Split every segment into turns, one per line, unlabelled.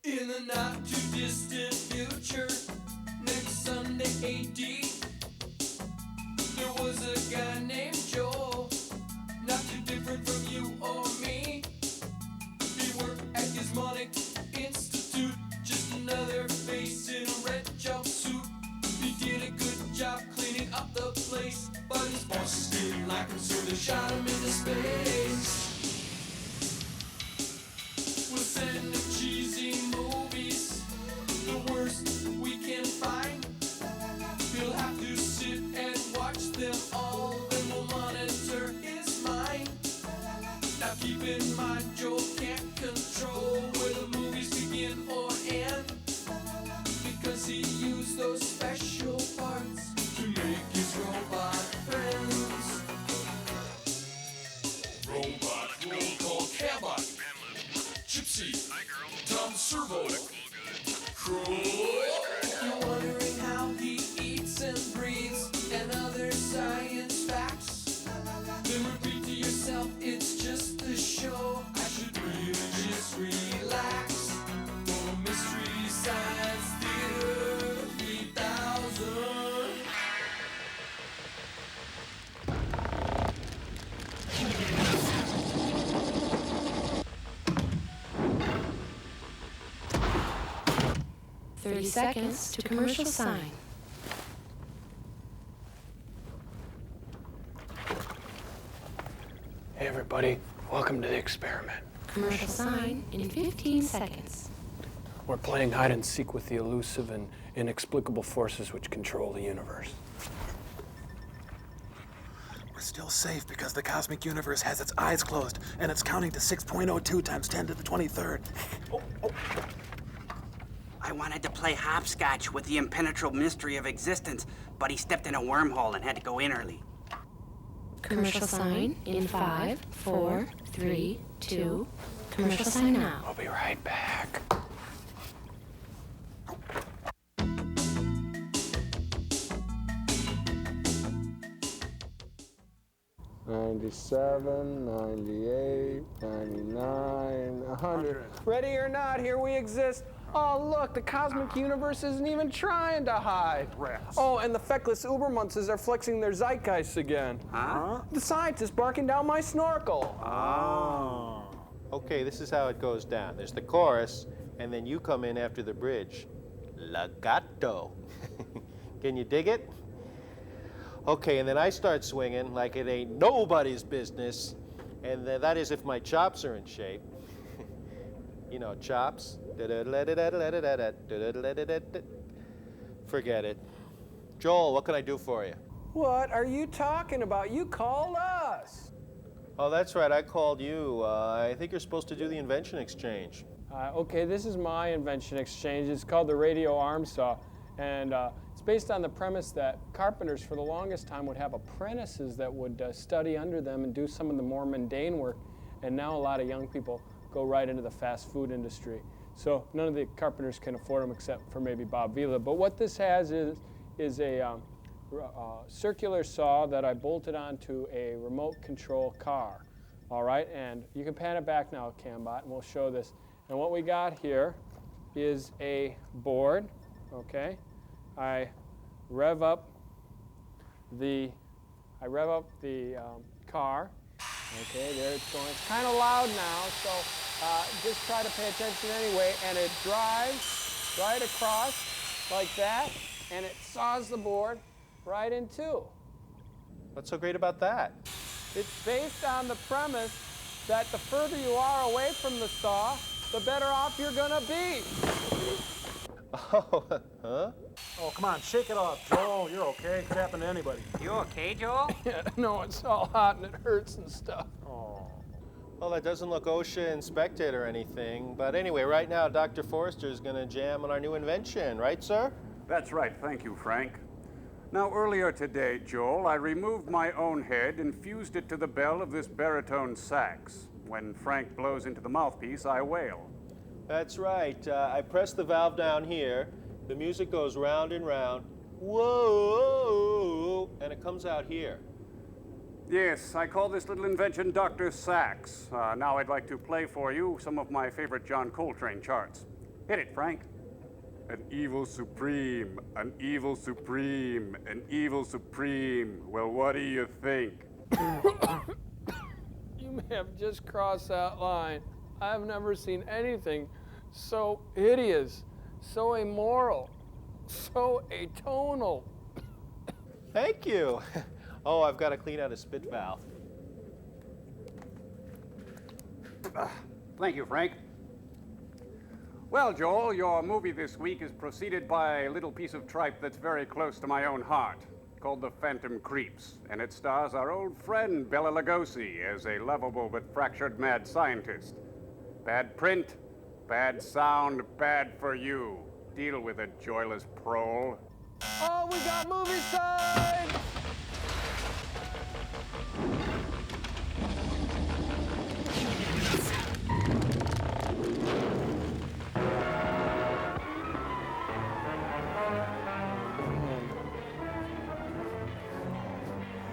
In the not too distant future, next Sunday AD, there was a guy named Joel, not too different from you or me. He worked at Gizmonic Institute, just another face in a red jumpsuit. He did a good job cleaning up the place, but his bosses didn't like him, so they shot him into space. We'll send him cheesy movies, the worst we can find. He'll have to sit and watch them all, then we'll monitor his mind. Now keep in mind, Joel can't control where the movies begin or end, because he used those special parts to make his robot friends. Robot roll call Cabot, Gypsy, Tom Servo, Crow. If you're wondering how he eats and breathes and other science facts, then repeat to yourself, it's just a show. I should really just relax. For Mystery Science Theater 3000.
Thirty seconds to commercial sign.
Hey everybody, welcome to the experiment.
Commercial sign in 15 seconds.
We're playing hide and seek with the elusive and inexplicable forces which control the universe.
We're still safe because the cosmic universe has its eyes closed and it's counting to 6.02 times 10 to the 23rd.
I wanted to play hopscotch with the impenetrable mystery of existence, but he stepped in a wormhole and had to go in early.
Commercial sign in 5, 4, 3, 2. Commercial sign now.
I'll be right back.
'97, '98, '99, 100. Ready or not, here we exist. Oh, look, the cosmic universe isn't even trying to hide.
Rats.
Oh, and the feckless ubermunces are flexing their zeitgeists again.
Huh?
The scientists barking down my snorkel.
Oh. Okay, this is how it goes down. There's the chorus, and then you come in after the bridge. Legato. Can you dig it? Okay, and then I start swinging like it ain't nobody's business, and that is if my chops are in shape. You know, chops. Forget it. Joel, what can I do for you?
What are you talking about? You called us.
Oh, that's right, I called you. I think you're supposed to do the invention exchange.
Okay, this is my invention exchange. It's called the radio arm saw, and it's based on the premise that carpenters for the longest time would have apprentices that would study under them and do some of the more mundane work, and now a lot of young people go right into the fast food industry. So none of the carpenters can afford them except for maybe Bob Vila. But what this has is a circular saw that I bolted onto a remote control car. All right, and you can pan it back now, Cambot, and we'll show this. And what we got here is a board, okay? I rev up the car. Okay, there it's going. It's kind of loud now, so just try to pay attention anyway. And it drives right across like that, and it saws the board right in two.
What's so great about that?
It's based on the premise that the further you are away from the saw, the better off you're gonna be.
Oh, huh?
Oh, come on, shake it off, Joel. You're okay. Could happen to anybody.
You okay, Joel?
Yeah, no, it's all hot and it hurts and stuff.
Oh.
Well, that doesn't look OSHA inspected or anything. But anyway, right now, Dr. Forrester is going to jam on our new invention. Right, sir?
That's right. Thank you, Frank. Now, earlier today, Joel, I removed my own head and fused it to the bell of this baritone sax. When Frank blows into the mouthpiece, I wail.
That's right. I press the valve down here. The music goes round and round. Whoa! And it comes out here.
Yes, I call this little invention Dr. Sax. Now I'd like to play for you some of my favorite John Coltrane charts. Hit it, Frank. An evil supreme, an evil supreme, an evil supreme. Well, what do you think?
You may have just crossed that line. I've never seen anything so hideous, so immoral, so atonal.
Thank you. Oh, I've got to clean out a spit valve.
Thank you, Frank. Well, Joel, your movie this week is preceded by a little piece of tripe that's very close to my own heart, called The Phantom Creeps, and it stars our old friend Bela Lugosi as a lovable but fractured mad scientist. Bad print, bad sound, bad for you. Deal with it, joyless prole.
Oh, we got movie time!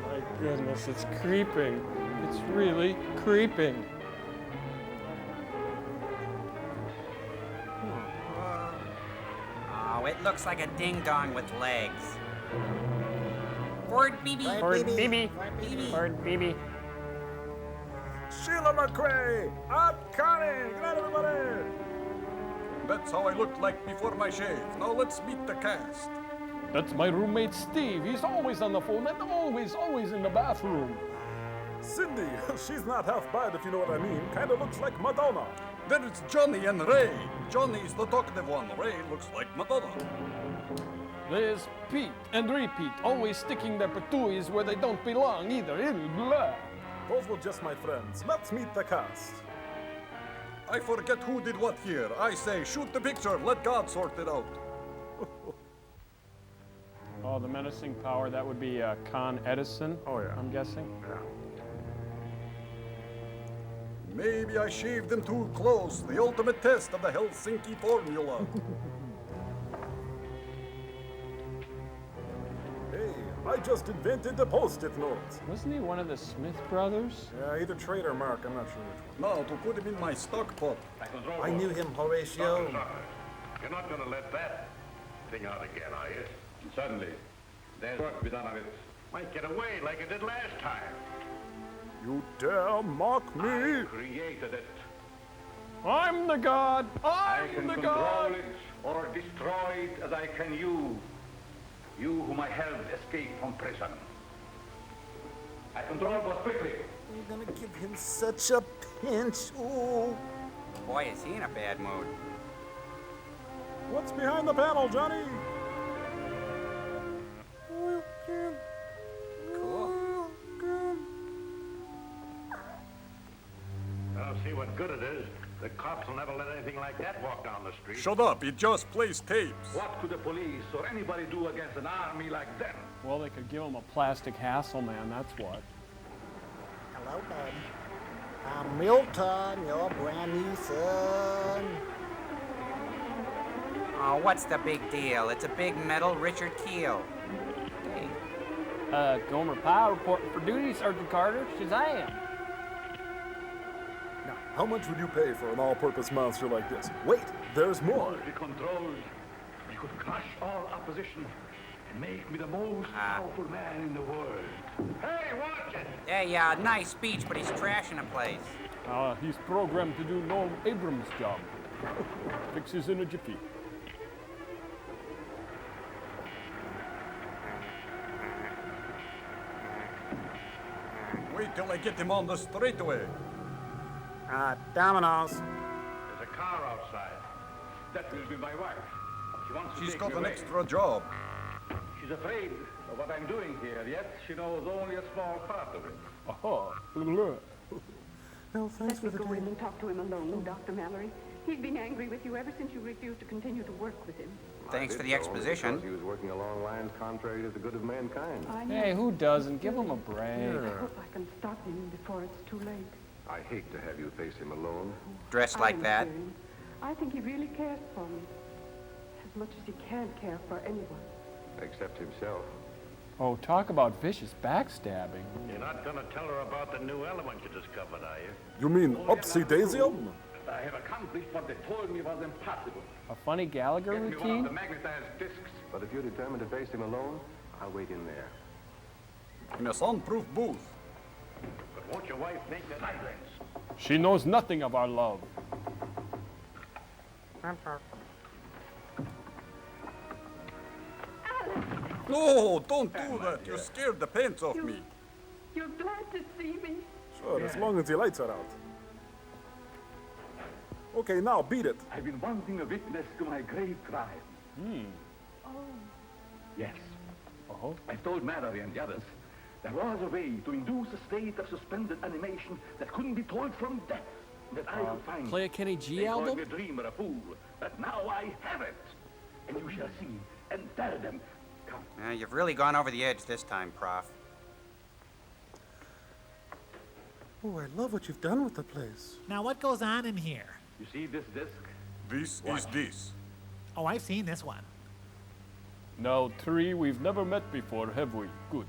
My goodness, it's creeping. It's really creeping.
Oh, it looks like a ding-dong with legs. Ford BB.
Ford BB. Ford BB.
Sheila McRae! I'm Connie! Good night, everybody!
That's how I looked like before my shave. Now let's meet the cast.
That's my roommate Steve. He's always on the phone and always in the bathroom.
Cindy, she's not half bad if you know what I mean. Kinda looks like Madonna.
Then it's Johnny and Ray. Johnny's the talkative one. Ray looks like Madonna.
There's Pete and repeat, always sticking their patooies where they don't belong either. Blah.
Those were just my friends. Let's meet the cast.
I forget who did what here. I say, shoot the picture. Let God sort it out.
Oh, the menacing power, that would be Con Edison,
Oh, yeah.
I'm guessing.
Yeah.
Maybe I shaved them too close. The ultimate test of the Helsinki formula.
Hey, I just invented the Post-it note.
Wasn't he one of the Smith brothers?
Yeah, either Trade or Mark, I'm not sure which one.
Now, to put him in my stock pot.
I knew him, Horatio.
You're not going to let that thing out again, are you? Suddenly, there's work to be done on it. Might get away like it did last time.
You dare mock me?
I created it.
I'm the god!
I
I'm
can
the
control
god!
it or destroy it as I can you. You whom I helped escape from prison. I control both quickly.
You're gonna give him such a pinch. Ooh.
Boy, is he in a bad mood.
What's behind the panel, Johnny?
Cool.
I'll see what good it is. The cops will never let anything like that walk down the street.
Shut up. It just plays tapes.
What could the police or anybody do against an army like them?
Well, they could give him a plastic Hasselman, that's what.
Hello, baby. I'm Milton, your brand new son.
Oh, what's the big deal? It's a big metal Richard Keel. Hey.
Gomer Pyle reporting for duty, Sergeant Carter. Shazam!
Now, how much would you pay for an all-purpose monster like this? Wait, there's more.
If he controls, he could crush all opposition and make me the most powerful man in the world. Hey, watch it!
Hey, nice speech, but he's trashing a place.
He's programmed to do Noel Abrams' job. Fixes in a jiffy.
Wait till I get him on the straightaway.
Dominoes.
There's a car outside. That will be my wife. She wants to
She's
take
got
me
an
away.
extra job.
She's afraid of what I'm doing here, yet she knows only a small part of it.
Oh,
Well, thanks for the
Go in
day.
and talk to him alone, Dr. Mallory. He's been angry with you ever since you refused to continue to work with him.
Thanks for the exposition.
Because he was working along lines contrary to the good of mankind.
I know.
hey, who doesn't? Give him a break.
I hope I can stop him before it's too late.
I hate to have you face him alone.
Dressed
I
like
don't
that.
fear him. I think he really cares for me. As much as he can care for anyone.
Except himself.
Oh, talk about vicious backstabbing.
You're not going to tell her about the new element you discovered, are you?
You mean Upsy-daisium?
I I have accomplished what they told me was impossible.
A funny Gallagher
Get me one of
routine?
the magnetized discs.
But if you're determined to face him alone, I'll wait in there.
In a soundproof booth.
But won't your wife make the night lens?
She knows nothing of our love.
No, don't do that. You scared the pants off me.
You're glad to see me?
Sure, as long as the lights are out. Okay, now beat it.
I've been wanting a witness to my great crime.
Oh.
Yes. I told Mallory and the others there was a way to induce a state of suspended animation that couldn't be told from death. That I could find.
Play a Kenny G
They
album?
called me a dreamer, a fool. But now I have it. And you shall see and tell them. Come.
You've really gone over the edge this time, Prof.
Oh, I love what you've done with the place.
Now, what goes on in here?
You see this disc?
This is this.
Oh, I've seen this one.
Now, Tree, we've never met before, have we? Good.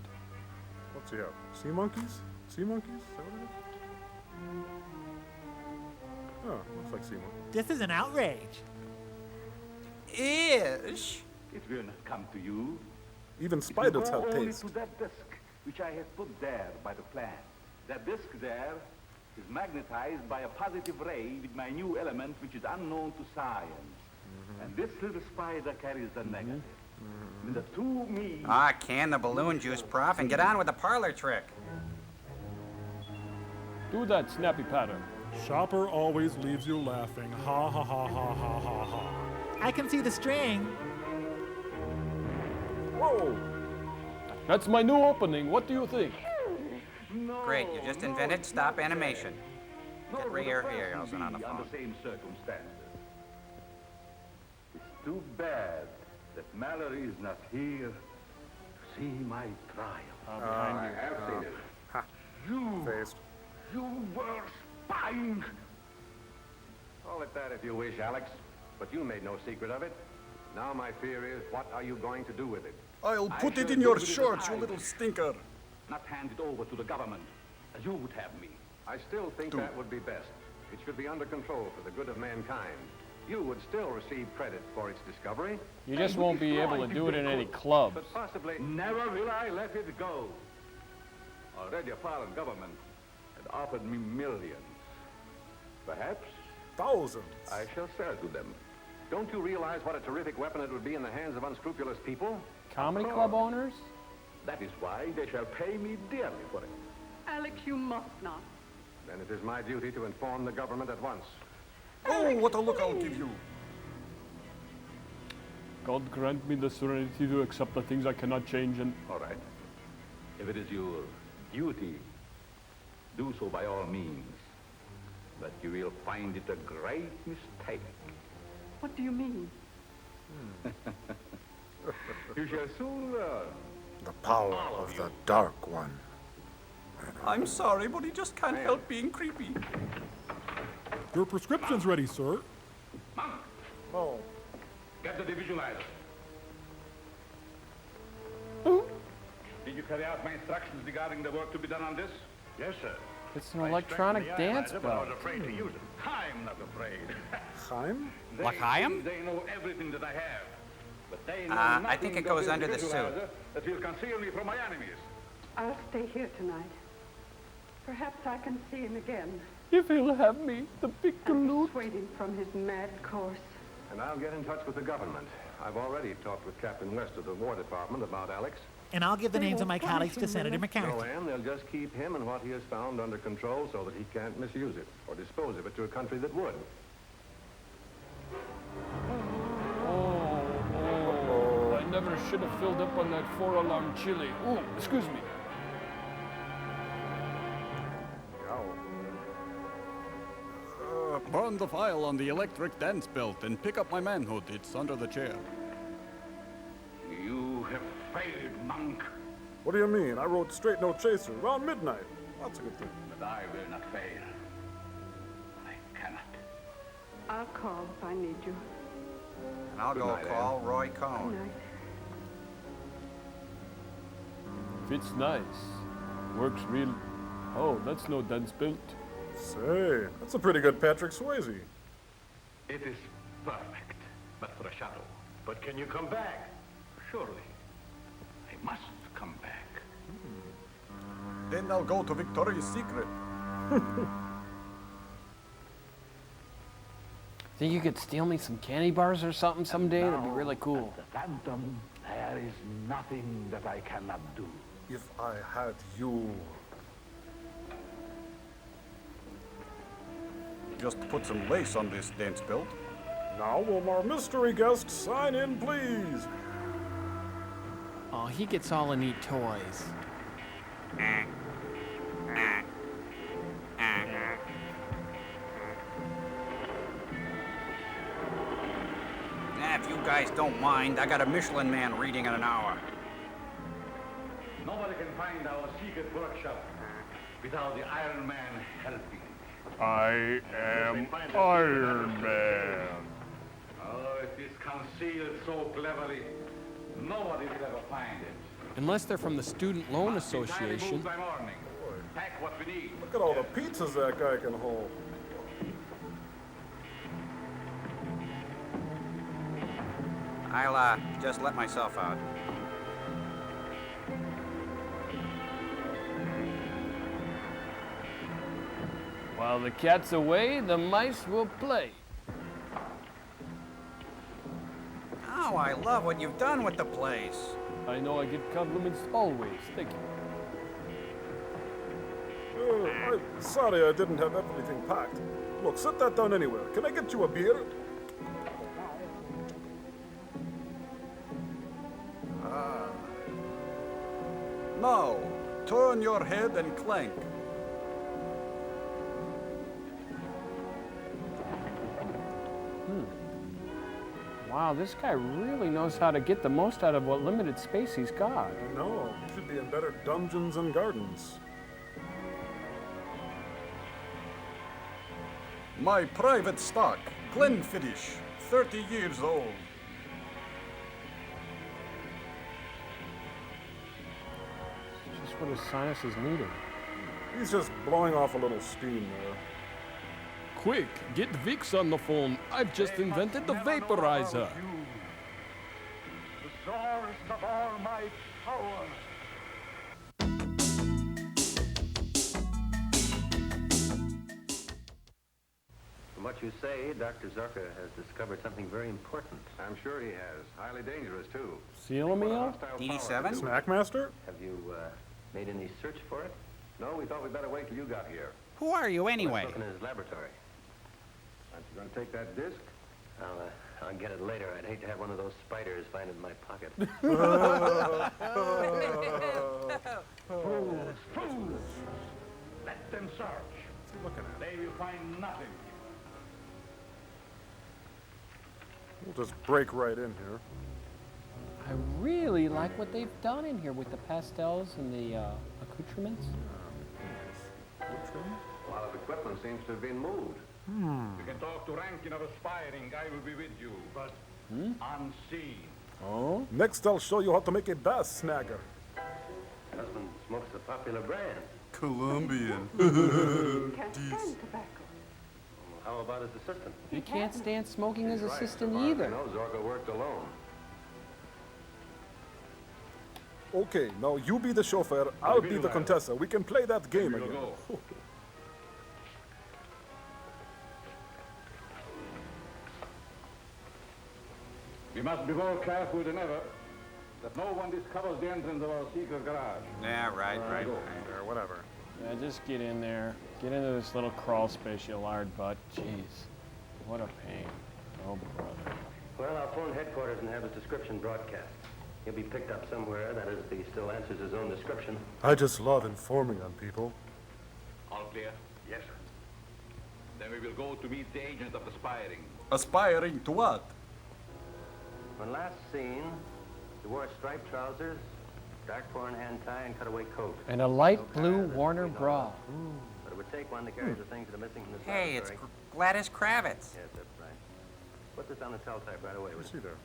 What's he have? Sea monkeys? Sea monkeys? Is that what it is? Oh, looks like sea monkeys.
This is an outrage.
Ish.
It will not come to you.
Even spiders
It will
have
go only
taste.
to that disc, which I have put there by the plan. That disc there is magnetized by a positive ray with my new element, which is unknown to science. And this little spider carries the negative. And the two me.
Can the balloon juice, Prof, and get on with the parlor trick.
Do that, snappy pattern.
Shopper always leaves you laughing. Ha ha ha ha ha ha ha.
I can see the string.
Whoa!
That's my new opening. What do you think?
No,
Great, you just invented stop animation.
Nor
Get
would
Ray
a person
Harryhausen on the
be
phone.
under same circumstances. It's too bad that Mallory is not here to see my trial.
Behind you.
I have seen it.
Ha.
You,
Faced.
you were spying.
Call it that if you wish, Alex. But you made no secret of it. Now my fear is, what are you going to do with it?
I'll put
I
it
shall
in your
do it
shorts, you
alive.
little stinker.
Not hand it over to the government, as you would have me.
I still think that would be best. It should be under control for the good of mankind. You would still receive credit for its discovery.
You just won't be able to do it in any clubs.
But possibly...
Never will I let it go. Already a foreign government had offered me millions. Perhaps
Thousands.
I shall sell to them.
Don't you realize what a terrific weapon it would be in the hands of unscrupulous people?
Comedy club owners?
That is why they shall pay me dearly for it.
Alex, you must not.
Then it is my duty to inform the government at once.
Oh, what a look I'll give you.
God grant me the serenity to accept the things I cannot change and...
All right. If it is your duty, do so by all means. But you will find it a great mistake.
What do you mean?
You shall soon learn.
The power of the Dark One.
I'm sorry, but he just can't help being creepy.
Your prescription's ready, sir.
Monk,
Oh.
get the visualizer. Did you carry out my instructions regarding the work to be done on this? Yes, sir.
It's an electronic dance
But I
bell.
was afraid to use it. I'm not afraid.
Chaim?
L'chaim?
They know everything that I have. But they know
I
nothing
think it
of
goes
this
under the suit.
visualizer that will conceal me from my enemies.
I'll stay here tonight. Perhaps I can see him again.
If he'll have me, the big
And
galoot.
persuade him from his mad course.
And I'll get in touch with the government. I've already talked with Captain West of the War Department about Alex.
And I'll give the names of my colleagues to Senator
No,
McCarthy.
Ann, they'll just keep him and what he has found under control so that he can't misuse it or dispose of it to a country that would.
Oh, I never should have filled up on that 4-alarm chili. Ooh, excuse me.
Burn the file on the electric dance belt and pick up my manhood. It's under the chair.
You have failed, monk.
What do you mean? I rode straight no chaser around midnight. That's a good thing.
But I will not fail. I cannot.
I'll call if I need you.
And I'll
Good
go
night,
call
Ann.
Roy
Good
Cohn.
night.
Fits nice. Works real... Oh, that's no dance belt.
Say, that's a pretty good Patrick Swayze.
It is perfect, but for a shadow.
But can you come back?
Surely. I must come back.
Then I'll go to Victoria's Secret.
Think you could steal me some candy bars or something someday? That'd be really cool.
The Phantom, there is nothing that I cannot do.
If I had you.
Just put some lace on this dance belt.
Now will our mystery guest sign in, please?
Oh, he gets all the neat toys.
If you guys don't mind, I got a Michelin Man reading in an hour.
Nobody can find our secret workshop without the Iron Man helping.
I am Iron Man.
Oh, it is concealed so cleverly, nobody will ever find it.
Unless they're from the Student Loan Association.
By morning. Pack what we need.
Look at all the pizzas that guy can hold.
I'll just let myself out.
While the cat's away, the mice will play.
Oh, I love what you've done with the place.
I know I give compliments always. Thank you.
I'm sorry I didn't have everything packed. Look, sit that down anywhere. Can I get you a beer?
Now, turn your head and clank.
Wow, this guy really knows how to get the most out of what limited space he's got.
I know. You should be in better dungeons and gardens.
My private stock, Glenfiddich, 30 years old.
Just what his sinuses needed.
He's just blowing off a little steam there.
Quick, get Vix on the phone. I've just invented the vaporizer.
The source of all my power.
From what you say, Dr. Zorka has discovered something very important. I'm sure he has. Highly dangerous, too.
Seal meal?
DD7?
Snackmaster?
Have you made any search for it? No, we thought we'd better wait till you got here.
Who are you anyway?
Let's look in his laboratory.
Aren't you going to take that disc?
I'll get it later. I'd hate to have one of those spiders find it in my pocket.
Fools! Fools! Let them search.
Looking at
They will find nothing.
We'll just break right in here.
I really like what they've done in here with the pastels and the accoutrements.
A lot of equipment seems to have been moved.
You can talk to Rankin of Aspiring. I will be with you, but unseen.
Oh? Next I'll show you how to make a bass snagger.
Husband smokes a popular brand.
Colombian.
Can't stand tobacco.
How about his assistant?
He can't stand smoking his
Right.
assistant
So far as I
either.
know, Zorka worked alone.
Okay, now you be the chauffeur, I'll be the Contessa. We can play that game again.
We must be more careful than ever that no one discovers the entrance of our secret garage.
Yeah, right.
Or whatever.
Yeah, just get in there. Get into this little crawl space, you lard butt. Jeez. What a pain. Oh, brother.
Well, I'll phone headquarters and have his description broadcast. He'll be picked up somewhere, that is, if he still answers his own description.
I just love informing on people.
All clear?
Yes, sir.
Then we will go to meet the agent of Aspiring.
Aspiring to what?
When last seen, he wore striped trousers, dark four-in-hand tie, and cutaway coat.
And a light blue Warner bra.
But it would take one to carry the things that are missing from this
Hey, it's
laboratory.
Gladys Kravitz.
Yes, that's right. Put this on the teletype right away.
See there.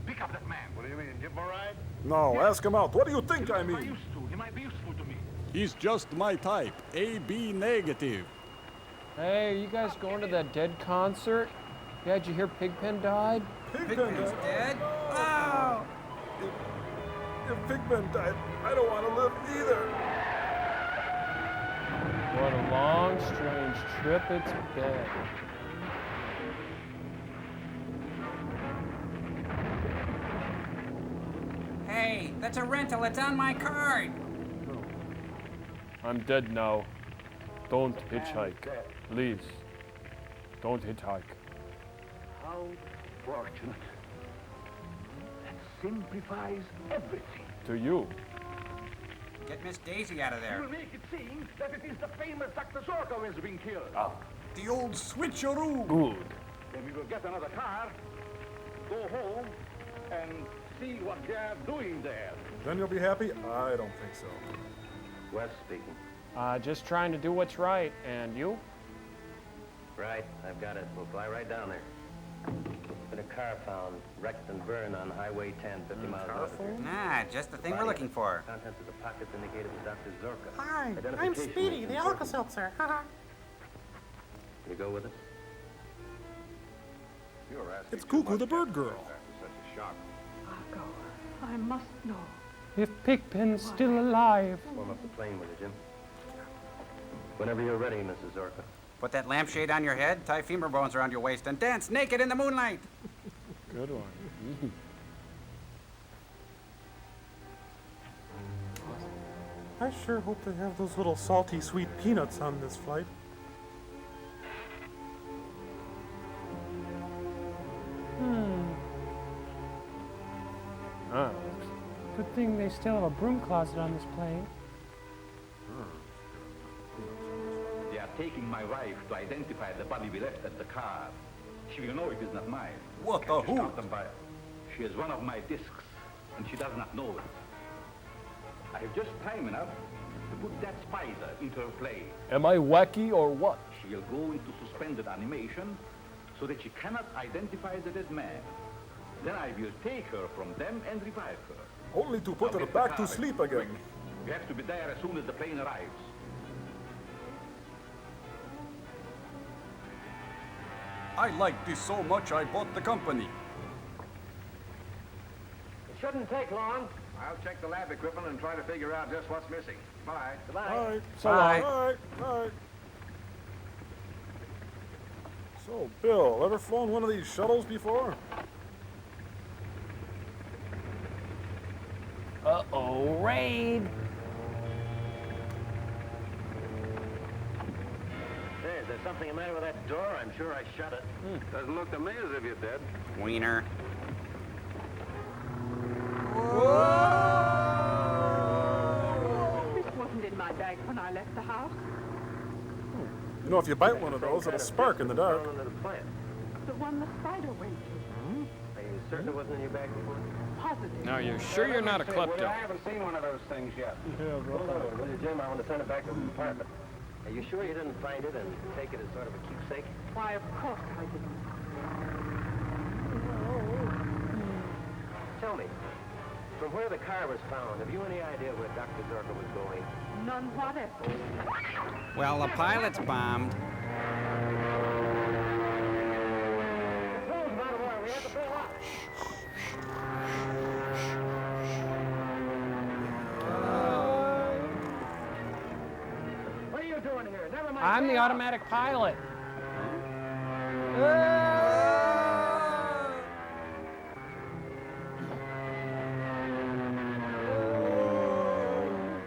Pick up that man. What do you mean? Give him a ride?
No, ask him out. What do you think I
He
mean?
might be useful to me.
He's just my type, AB negative.
Hey, are you guys going to that Dead concert? Yeah, did you hear Pigpen died?
Pigpen's dead? Oh!
If Pigpen died, I don't want to live either.
What a long, strange trip it's been.
Hey, that's a rental. It's on my card.
I'm dead now. Don't hitchhike. Please. Don't hitchhike.
How fortunate. That simplifies everything.
To you.
Get Miss Daisy out of
You
there.
will make it seem that it is the famous Dr. Shortcomings being killed.
The old switcheroo.
Good.
Then we will get another car, go home, and see what they're doing there.
Then you'll be happy? I don't think so.
Wes speaking.
Just trying to do what's right. And you?
Right, I've got it. We'll fly right down there. Been a car found, wrecked and burned on Highway 10, 50 miles north of here.
Nah, just the thing we're looking for.
Contents of the pockets indicated to Dr. Zorka.
Hi, I'm
Identification
Speedy,
is
the
important.
Alka-Seltzer. Haha.
Can you go with us?
You're asking
It's Cuckoo the Bird Girl.
after such a shock.
I'll go. I must know.
If Pigpen's still alive.
Warm up the plane with you, Jim. Whenever you're ready, Mrs. Zorka.
Put that lampshade on your head, tie femur bones around your waist, and dance naked in the moonlight.
Good one.
I sure hope they have those little salty sweet peanuts on this flight.
Ah.
Good thing they still have a broom closet on this plane.
They are taking my wife to identify the body we left at the car. She will know it is not mine.
What
Can't
a
you
hoot.
stop them by? She is one of my discs, and she does not know it. I have just time enough to put that spider into her play.
Am I wacky or what?
She will go into suspended animation so that she cannot identify the dead man. Then I will take her from them and revive her.
Only to put
Now
her
get the
back to
car
sleep
quick.
again.
We have to be there as soon as the plane arrives.
I like this so much I bought the company.
It shouldn't take long. I'll check the lab equipment and try to figure out just what's missing. Bye. Goodbye.
Bye.
So long.
Bye. Bye. So, Bill, ever flown one of these shuttles before?
Uh-oh, raid.
Hey, is there something the matter with that door? I'm sure I shut it.
Doesn't look to me as if you're dead.
Wiener.
This wasn't in my bag when I left the house.
You know, if you bite one of those, it'll spark in the dark.
Thrown into the plant.
The one the spider went to.
Are you certain it wasn't in your bag before?
Positive.
Now, you're sure you're not a klepto?
I haven't seen one of those things yet. Yeah, bro. Will you, Jim? I want to send it back to the department. Are you sure you didn't find it and take it as sort of a keepsake?
Why, of course I didn't.
Tell me, from where the car was found, have you any idea where Dr. Zorka was going?
None whatever.
Well, the pilot's bombed.
We have to pull up. What are you doing here? Never mind.
I'm the automatic pilot.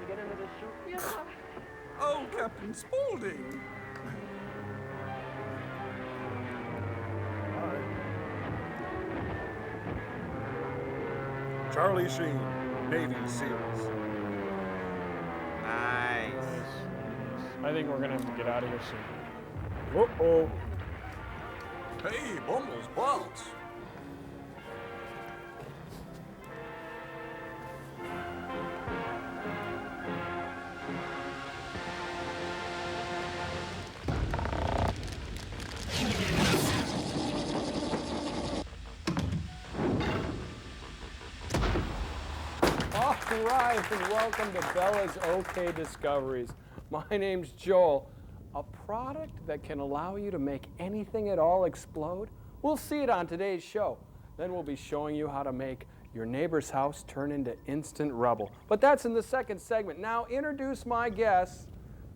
Get into the chute.
Oh, Captain Spaulding.
Charlie Sheen, Navy SEALs.
Nice.
I think we're gonna have to get out of here soon.
Uh-oh.
Hey, Bumbles bounce.
right, and welcome to Bella's OK Discoveries. My name's Joel. A product that can allow you to make anything at all explode? We'll see it on today's show. Then we'll be showing you how to make your neighbor's house turn into instant rubble. But that's in the second segment. Now introduce my guests,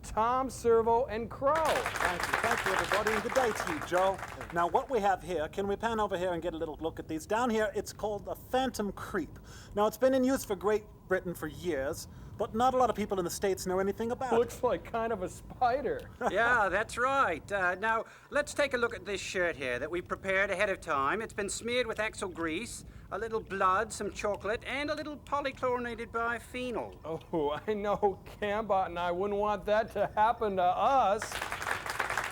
Tom, Servo, and Crow.
Thank you, everybody, and good day to you, Joe. Now, what we have here, can we pan over here and get a little look at these? Down here, it's called a phantom creep. Now, it's been in use for Great Britain for years, but not a lot of people in the States know anything about it.
Looks like kind of a spider.
Yeah, that's right. Now, let's take a look at this shirt here that we prepared ahead of time. It's been smeared with axle grease, a little blood, some chocolate, and a little polychlorinated biphenyl.
Oh, I know Cambot and I wouldn't want that to happen to us.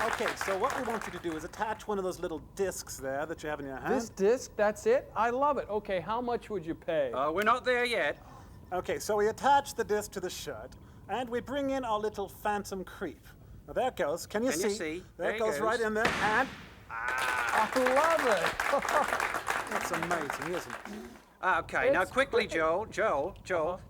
Okay, so what we want you to do is attach one of those little discs there that you have in your hand.
This disc, that's it? I love it. Okay, how much would you pay?
We're not there yet.
Okay, so we attach the disc to the shirt, and we bring in our little phantom creep. Now there it goes. Can you see? There it goes right in there, and...
I love it.
That's amazing, isn't it?
Okay, now quickly, Joel,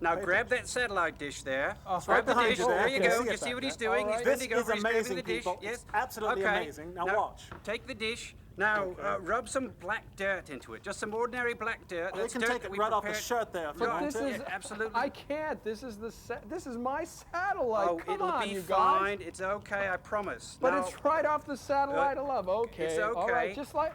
now grab that satellite dish there. Grab the dish, there you go. You see what he's doing? He's bending over, he's grabbing the dish. Yes,
absolutely amazing. Now watch.
Take the dish. Now, rub some black dirt into it. Just some ordinary black dirt.
You can take it right off the shirt there.
But this is
absolutely.
I can't. This is my satellite.
Oh,
Come on, you
it'll be fine.
guys.
It's okay. I promise.
But it's right off the satellite. I love. Okay.
It's okay.
All right. Just like.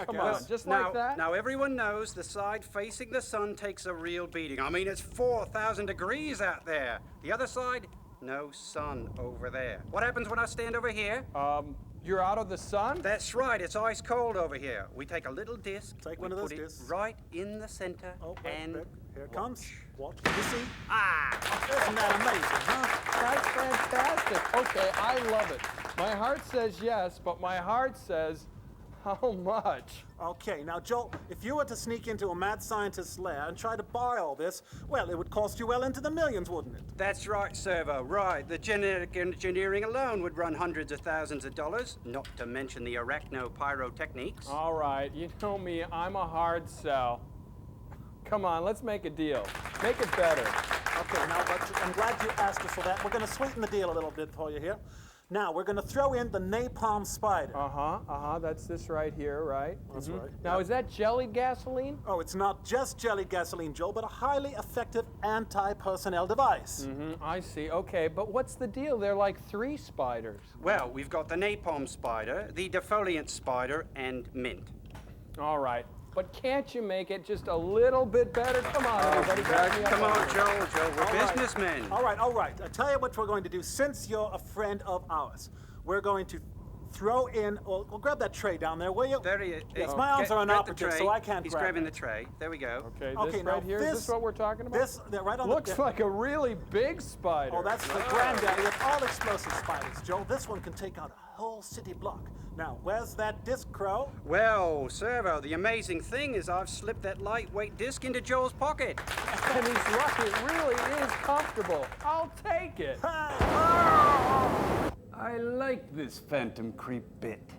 Come on. Just like that.
Now everyone knows the side facing the sun takes a real beating. I mean, it's 4,000 degrees out there. The other side, no sun over there. What happens when I stand over here?
You're out of the sun?
That's right. It's ice cold over here. We take a little disc.
Take one of those discs.
Right in the center.
And here it comes. Watch. You see?
Isn't
that amazing, huh?
That's fantastic. Okay, I love it. My heart says yes, but my heart says, how much?
Okay, now, Joel, if you were to sneak into a mad scientist's lair and try to buy all this, well, it would cost you well into the millions, wouldn't it?
That's right, Servo, right. The genetic engineering alone would run hundreds of thousands of dollars, not to mention the arachno-pyrotechniques.
All right, you know me, I'm a hard sell. Come on, let's make a deal. Make it better.
Okay, now, I'm glad you asked us for that. We're going to sweeten the deal a little bit for you here. Now, we're going to throw in the napalm spider.
That's this right here, right?
That's right.
Now, is that jellied gasoline?
Oh, it's not just jellied gasoline, Joe, but a highly effective anti-personnel device.
I see. Okay, but what's the deal? They're like 3 spiders.
Well, we've got the napalm spider, the defoliant spider, and mint.
All right. But can't you make it just a little bit better? Come on, everybody.
Come on, Joel. We're businessmen.
All right. I tell you what we're going to do. Since you're a friend of ours, we're going to throw in. Well, grab that tray down there, will you?
There he is.
Yes, my arms are inoperative, so I can't
He's
grab
grabbing
it.
the tray. There we go.
Okay, this right here. Is this what we're talking about?
This, right on
Looks like a really big spider.
Oh, that's the granddaddy of all explosive spiders, Joe. This one can take out a whole city block. Now, where's that disc, Crow?
Well, Servo, the amazing thing is I've slipped that lightweight disc into Joel's pocket.
And he's right, it really is comfortable. I'll take it.
I like this phantom creep bit.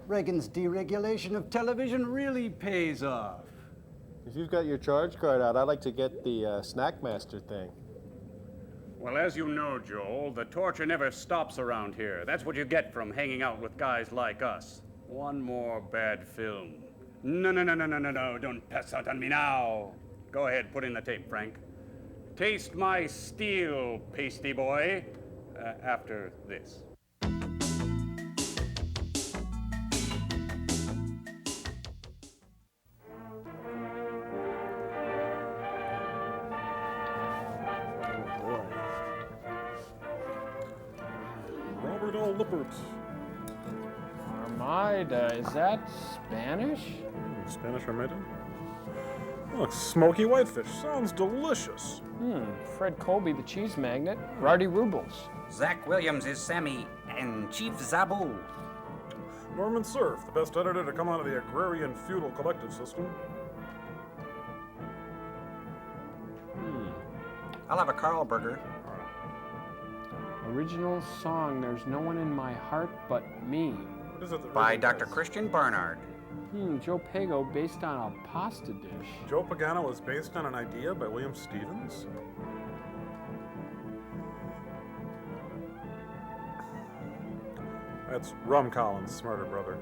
Reagan's deregulation of television really pays off.
If you've got your charge card out, I'd like to get the Snackmaster thing.
Well, as you know, Joel, the torture never stops around here. That's what you get from hanging out with guys like us. One more bad film. No, don't pass out on me now. Go ahead, put in the tape, Frank. Taste my steel, pasty boy, after this.
Lipperts.
Armida, is that Spanish?
Spanish Armida? Look, smoky whitefish. Sounds delicious.
Fred Colby, the cheese magnate. Rardy Rubles.
Zach Williams is Sammy, and Chief Zabu.
Norman Cerf, the best editor to come out of the agrarian feudal collective system.
I'll have a Carl burger.
Original song, There's No One in My Heart But Me.
What is it?
By Dr. Christian Barnard.
Joe Pago based on a pasta dish.
Joe Pagano was based on an idea by William Stevens? That's Rum Collins' smarter brother.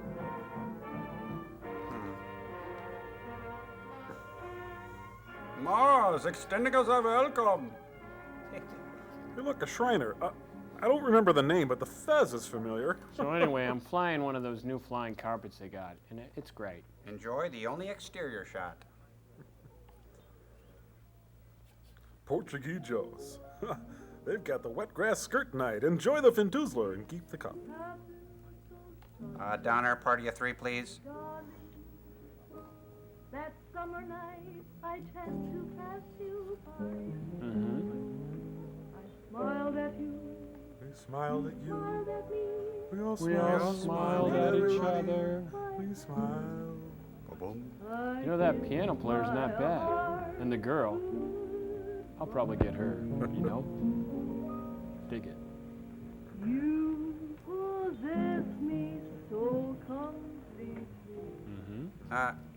Mars, extending us a welcome.
Hey, look, a Shriner. I don't remember the name, but the fez is familiar.
So anyway, I'm flying one of those new flying carpets they got, and it's great.
Enjoy the only exterior shot.
Portuguese Joes. They've got the wet grass skirt night. Enjoy the Fintuzler and keep the cup.
Donner, party of three, please.
That summer night, I chanced to pass you by. I smiled at you.
We smiled at you.
Smiled at me.
We all
smiled at each other.
We smiled.
You know, that piano player's not bad. And the girl, I'll probably get her, you know? Dig it.
You possess me so completely.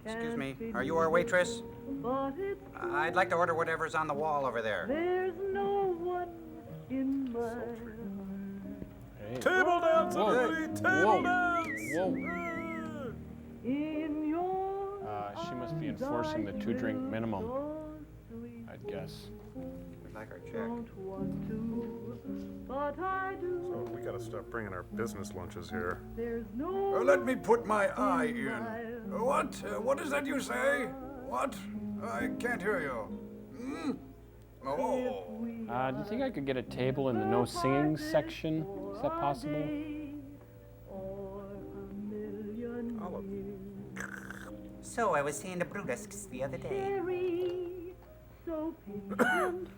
Excuse me, are you our waitress?
But it's
I'd like to order whatever's on the wall over there.
there's no one in my
Table dance, everybody! Table dance!
Whoa.
in your
She must be enforcing the 2-drink minimum, I'd guess.
We'd like our check.
don't want to, but I do.
So we gotta stop bringing our business lunches here.
There's no
Let me put my eye in. What? What is that you say? What? I can't hear you. Hmm? Oh.
Do you think I could get a table in the no singing section? Is that possible?
So I was seeing the Brutusks the other day.
So patiently.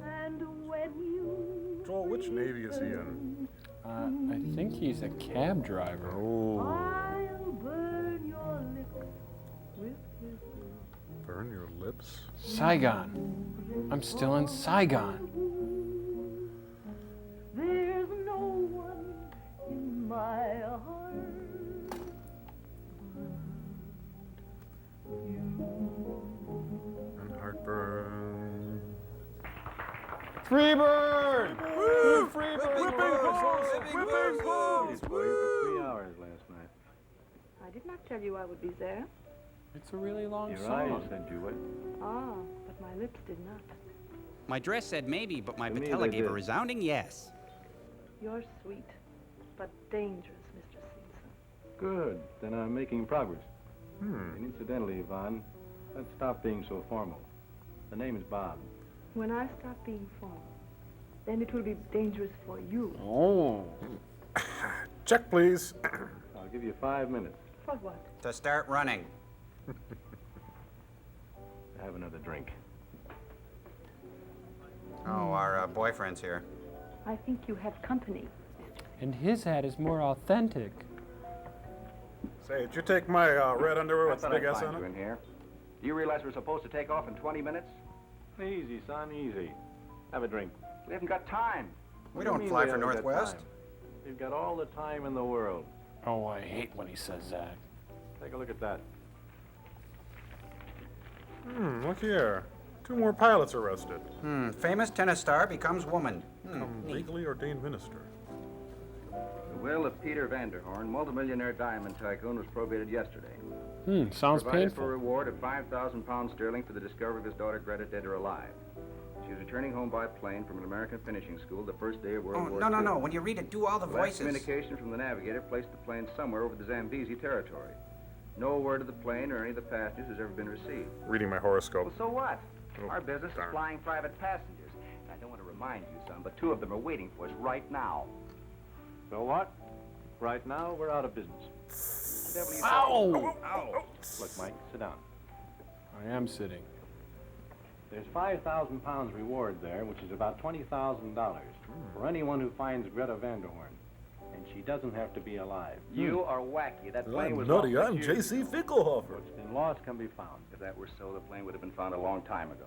And when you
Joel, which Navy is he in?
I think he's a cab driver.
I'll burn your lips with kisses.
Burn your lips?
Saigon. I'm still in Saigon.
There's no one in my heart.
And heartburn.
Freebird!
Woo!
Freebird!
Whipping balls!
For 3 hours last night.
I did not tell you I would be there.
It's a really long
Your
song.
eyes said you would.
Ah, but my lips did not.
My dress said maybe, but my
To me,
patella
they
gave a
did.
resounding yes.
You're sweet, but dangerous, Mr. Simpson.
Good. Then I'm making progress. And incidentally, Yvonne, let's stop being so formal. The name is Bob.
When I stop being formal, then it will be dangerous for you.
Oh.
Check, please.
I'll give you 5 minutes.
For what?
To start running.
Have another drink.
Oh, our boyfriend's here.
I think you have company.
And his hat is more authentic.
Say, did you take my red underwear with the big S on
you
it?
in here. Do you realize we're supposed to take off in 20 minutes?
Easy, son, easy. Have a drink.
We haven't got time.
We don't fly for Northwest.
We've got all the time in the world.
Oh, I hate when he says that.
Take a look at that.
Look here. 2 more pilots arrested.
Famous tennis star becomes woman.
Become legally ordained minister.
The will of Peter Vanderhorn, multimillionaire diamond tycoon, was probated yesterday.
Sounds
Provided for
painful.
a reward of 5,000 pounds sterling for the discovery of his daughter Greta, dead or alive. She was returning home by plane from an American finishing school the first day of World War II.
No. When you read it, do all the
Last
voices.
communication from the navigator placed the plane somewhere over the Zambezi territory. No word of the plane or any of the passengers has ever been received.
Reading my horoscope.
Well, so what?
Oh,
Our business is
darn.
flying private passengers. And I don't want to remind you, son, but 2 of them are waiting for us right now.
So what? Right now, we're out of business.
The devil you
Ow!
Ow!
Look, Mike, sit down.
I am sitting.
There's 5,000 pounds reward there, which is about $20,000 for anyone who finds Greta Vanderhorn. And she doesn't have to be alive.
You are wacky. That plane
I'm
was
nutty.
off
I'm
six years
J.C.
ago.
Finkelhofer.
What's been lost can be found.
If that were so, the plane would have been found a long time ago.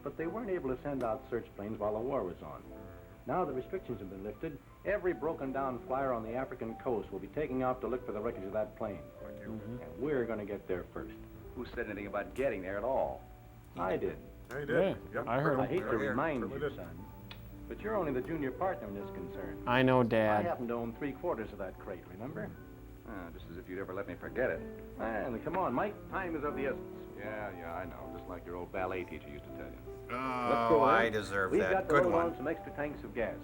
But they weren't able to send out search planes while the war was on. Now the restrictions have been lifted, Every broken down flyer on the African coast will be taking off to look for the wreckage of that plane. And we're going to get there first.
Who said anything about getting there at all?
I did.
Yeah, he did.
Yeah, I heard
I
him.
hate to remind you,
did.
son, but you're only the junior partner in this concern.
I know,
I
Dad.
happen to own 3/4 of that crate, remember?
Just as if you'd ever let me forget it.
And come on, Mike, time is of the essence.
Yeah, I know. Just like your old ballet teacher used to tell you.
Let's go
Oh,
on.
I deserve
We've
that.
got to
Good
load
one.
on some extra tanks of gas.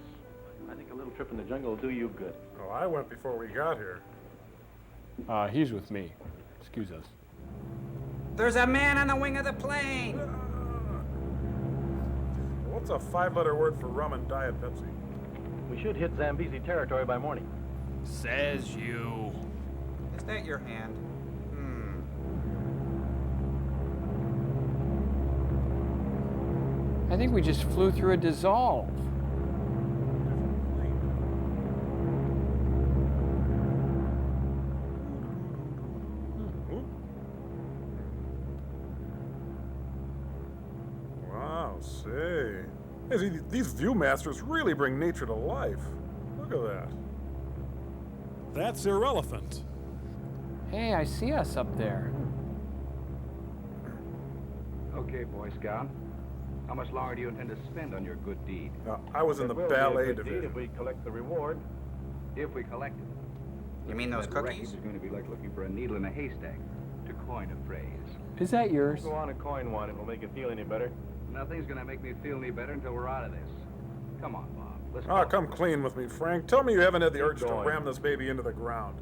I think a little trip in the jungle will do you good.
Oh, I went before we got here.
He's with me. Excuse us.
There's a man on the wing of the plane.
What's a 5-letter word for rum and Diet Pepsi?
We should hit Zambezi territory by morning.
Says you.
Is that your hand?
I think we just flew through a dissolve.
Wow, say. Hey, see, these Viewmasters really bring nature to life. Look at that.
That's irrelevant.
Hey, I see us up there.
Okay, Boy Scout. How much longer do you intend to spend on your good deed?
I was in the ballet division.
If we collect the reward.
If we collect it.
You mean those
That wreckage
cookies?
is going to be like looking for a needle in a haystack, to coin a phrase.
Is that yours?
Go on and coin one. It'll make you feel any better.
Nothing's going to make me feel any better until we're out of this. Come on, Bob. Let's
Ah,
go.
come clean with me, Frank. Tell me you haven't had the urge to
going.
ram this baby into the ground.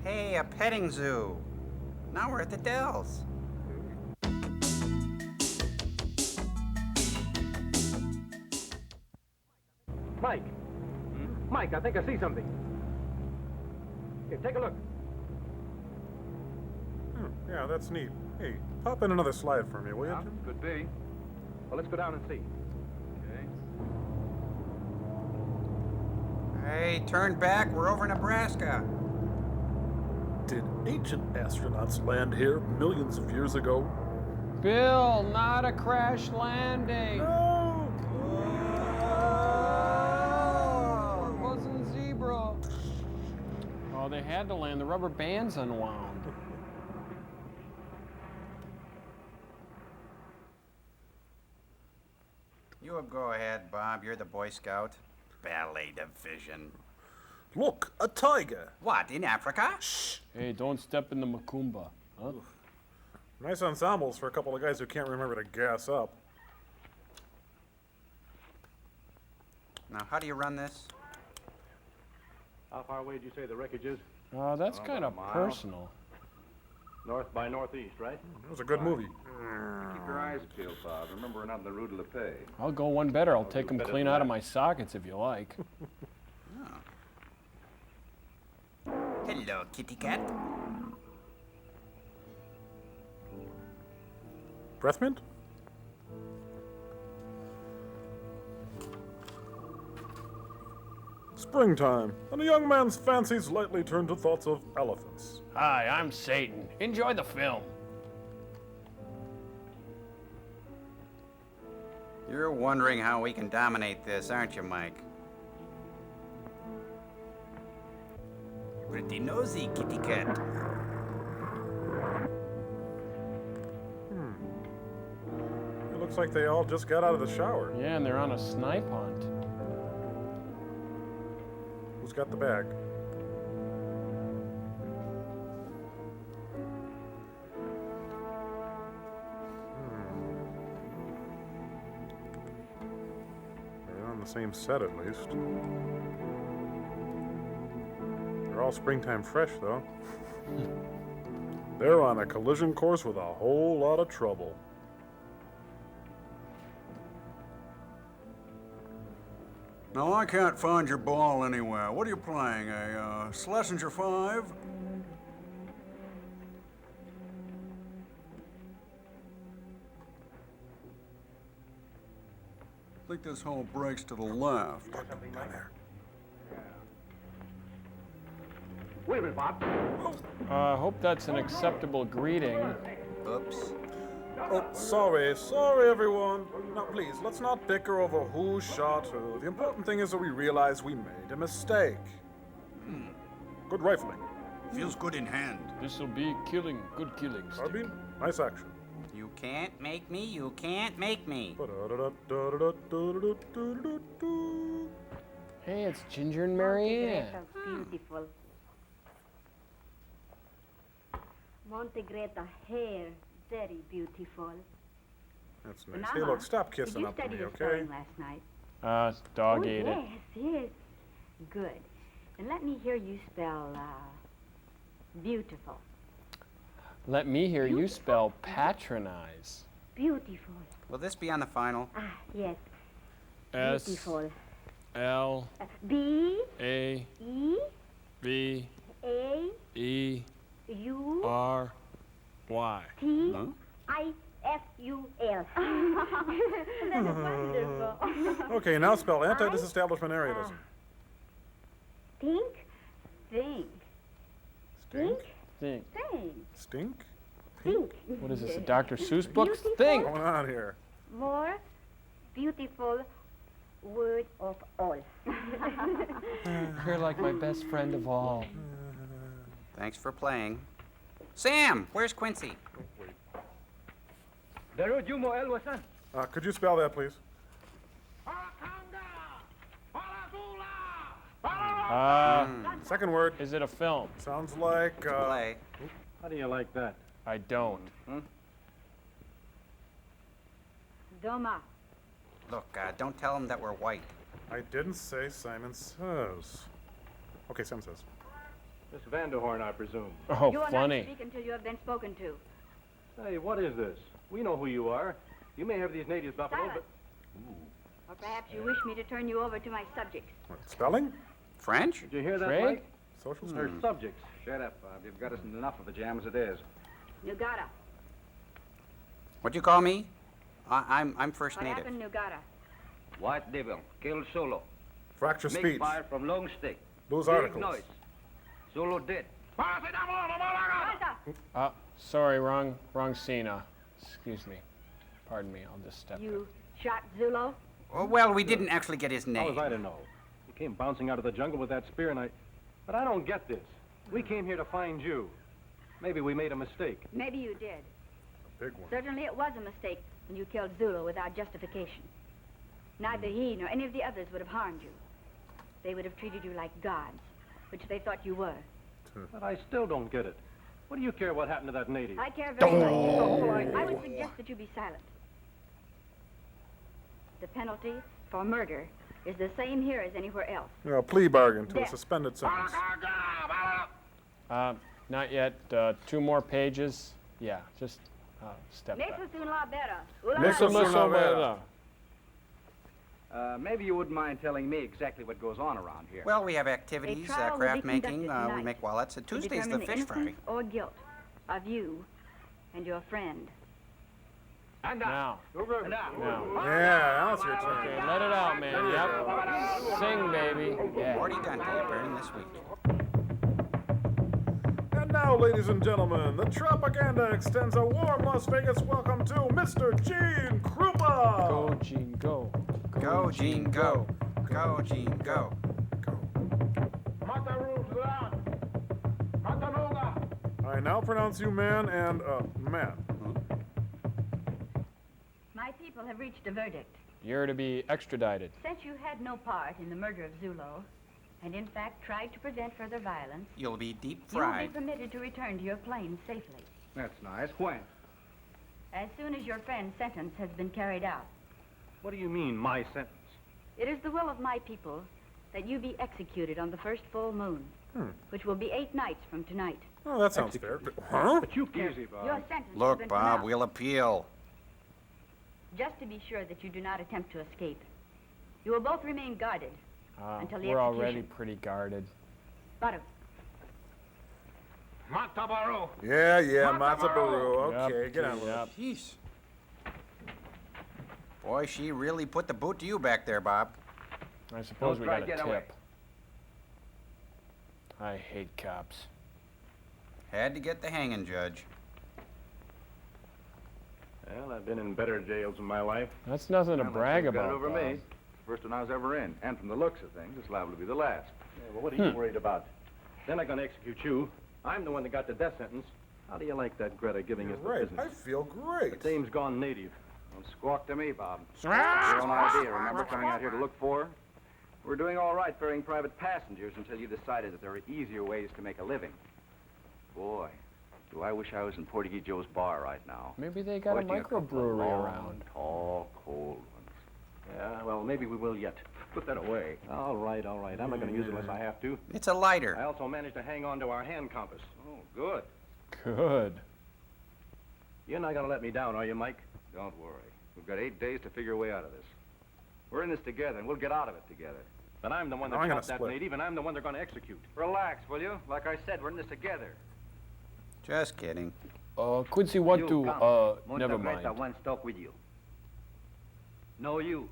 Hey, a petting zoo. Now we're at the Dells.
Mike. Mike, I think I see something. Here, take a look.
Yeah, that's neat. Hey, pop in another slide for me, will you?
Yeah, could be.
Well, let's go down and see.
Okay.
Hey, turn back. We're over Nebraska.
Did ancient astronauts land here millions of years ago?
Bill, not a crash landing.
No!
It wasn't zebra. Oh, they had to land. The rubber band's unwound.
You go ahead, Bob. You're the Boy Scout. Ballet division.
Look, a tiger.
What, in Africa?
Hey, don't step in the macumba. Huh?
Nice ensembles for a couple of guys who can't remember to gas up.
Now, how do you run this?
How far away did you say the wreckage is?
That's
Oh,
kind of
about a mile.
personal.
North by northeast, right?
It was a good movie.
Keep your eyes peeled, Bob. Remember, we're not in the Rue de la Paix.
I'll go one better. I'll take them
better
clean
than
out of
that.
my sockets if you like.
Hello, kitty cat.
Breath mint? Springtime, and a young man's fancies lightly turn to thoughts of elephants.
Hi, I'm Satan. Enjoy the film.
You're wondering how we can dominate this, aren't you, Mike? Pretty nosy, kitty cat.
It looks like they all just got out of the shower.
Yeah, and they're on a snipe hunt.
Who's got the bag? They're on the same set, at least. They're all springtime fresh, though. They're on a collision course with a whole lot of trouble.
Now, I can't find your ball anywhere. What are you playing, a Schlesinger 5? I think this hole breaks to the left.
Wait a minute, Bob.
I hope that's an acceptable greeting.
Oops.
Oh, sorry, everyone. Now, please, let's not bicker over who shot who. The important thing is that we realize we made a mistake. Good rifling.
Feels good in hand.
This'll be killing. Good killing.
Carbine, nice action.
You can't make me, you can't make me.
Hey, it's Ginger and Marianne.
Beautiful. Montegreta hair, very beautiful.
That's nice. Hey, look, stop kissing up to me, okay?
Last night?
Dog ate it.
Yes. Good. And let me hear you spell, beautiful.
Let me hear you spell patronize.
Beautiful.
Will this be on the final?
Yes.
S
Beautiful.
L
B
A
E
V
A
E
U
R Y.
T I F U L. That is wonderful.
Okay, now spell anti-disestablishmentarianism.
Think.
Stink?
Think.
Stink?
Think.
What is this, a Dr. Seuss book? Think.
What's going on here?
More beautiful word of all.
You're like my best friend of all.
Thanks for playing. Sam, where's Quincy?
Could you spell that, please? Second word.
Is it a film?
Sounds like,
Play.
How do you like that?
I don't.
Doma.
Look, don't tell him that we're white.
I didn't say Simon Says. Okay, Sam says.
Miss Vanderhorn, I presume.
Oh,
You are
funny.
not speak until you have been spoken to.
Hey, what is this? We know who you are. You may have these natives buffalo,
Silence.
but...
Or perhaps you wish me to turn you over to my subjects.
What, spelling?
French?
Did you hear that,
Craig?
Mike?
Social
Her
skills.
subjects.
Shut up, Bob. You've got us in enough of a jam as it is.
Nugata.
What'd you call me? I'm First
What
Native.
happened, Nugata?
White devil, kill solo.
Fracture
Make
speech.
fire from long stick.
Lose
Big
articles.
noise. Solo dead.
Sorry, wrong scene. Excuse me. Pardon me. I'll just step.
You shot Zulo?
Oh, well, we didn't actually get his
How
name.
was I to know? He came bouncing out of the jungle with that spear, and But I don't get this. We came here to find you. Maybe we made a mistake.
Maybe you did.
Big one.
Certainly it was a mistake when you killed Zulu without justification. Neither he nor any of the others would have harmed you. They would have treated you like gods, which they thought you were.
But I still don't get it. What do you care what happened to that native?
I care very much. I would suggest that you be silent. The penalty for murder is the same here as anywhere else.
Plea bargain to a
Death.
suspended sentence.
Not yet. 2 more pages. Yeah, just step back.
Maybe you wouldn't mind telling me exactly what goes on around here.
Well, we have activities,
trial will
craft
be
making,
conducted
we
tonight
make wallets.
to
Tuesday's the
determine
fish fry.
innocence or guilt of you and your friend.
Now.
Yeah, now it's your turn.
Okay, let it out, man. Yep. Sing, baby. Yeah.
Morty Dante appearing this week.
And now, ladies and gentlemen, the Tropaganda extends a warm Las Vegas welcome to Mr. Gene Krupa.
Go, Gene, go.
Go, Gene, go. Go, Gene, go.
I now pronounce you man and man.
My people have reached a verdict.
You're to be extradited.
Since you had no part in the murder of Zulo, and in fact tried to prevent further violence,
You'll be deep
you will be
fried.
permitted to return to your plane safely.
That's nice. When?
As soon as your friend's sentence has been carried out.
What do you mean, my sentence?
It is the will of my people that you be executed on the first full moon, which will be 8 nights from tonight.
Oh, that sounds fair. Huh?
But you can't. Easy,
Your
Bob.
sentence has
Look,
been
Bob,
pronounced.
we'll appeal.
Just to be sure that you do not attempt to escape. You will both remain guarded until the
We're
execution.
already pretty guarded.
Baru.
Yeah, Matzabaru. Okay,
Yep,
get on with it.
yep.
Jeez. Boy, she really put the boot to you back there, Bob.
I suppose
Don't
we
try
got a
to get
tip.
away.
I hate cops.
Had to get the hanging, Judge.
Well, I've been in better jails in my life.
That's nothing to
Well,
brag
that's
about,
over
Bob.
me. First one I was ever in. And from the looks of things, it's liable to be the last.
Yeah, well, what are you worried about? They're not going to execute you. I'm the one that got the death sentence. How do you like that, Greta, giving us the
Right,
business?
I feel great.
The dame's gone native.
Don't squawk to me, Bob. Your own idea, remember, coming out here to look for? We're doing all right ferrying private passengers until you decided that there are easier ways to make a living. Boy, do I wish I was in Portuguese Joe's bar right now.
Maybe they got a
Watching couple of
microbrewery
long,
around.
Tall, cold ones.
Yeah, well, maybe we will yet.
Put that away.
All right, all right. I'm not going to use it unless I have to.
It's a lighter.
I also managed to hang on to our hand compass.
Oh, good.
Good.
You're not going to let me down, are you, Mike?
Don't worry. We've got 8 days to figure a way out of this. We're in this together, and we'll get out of it together.
But I'm the one that
I'm gonna
shot that
split.
native, and I'm the one they're going to execute.
Relax, will you? Like I said, we're in this together.
Just kidding.
Quincy, what
You
do,
come.
never
Montagretta
mind.
wants to talk with you. No, you.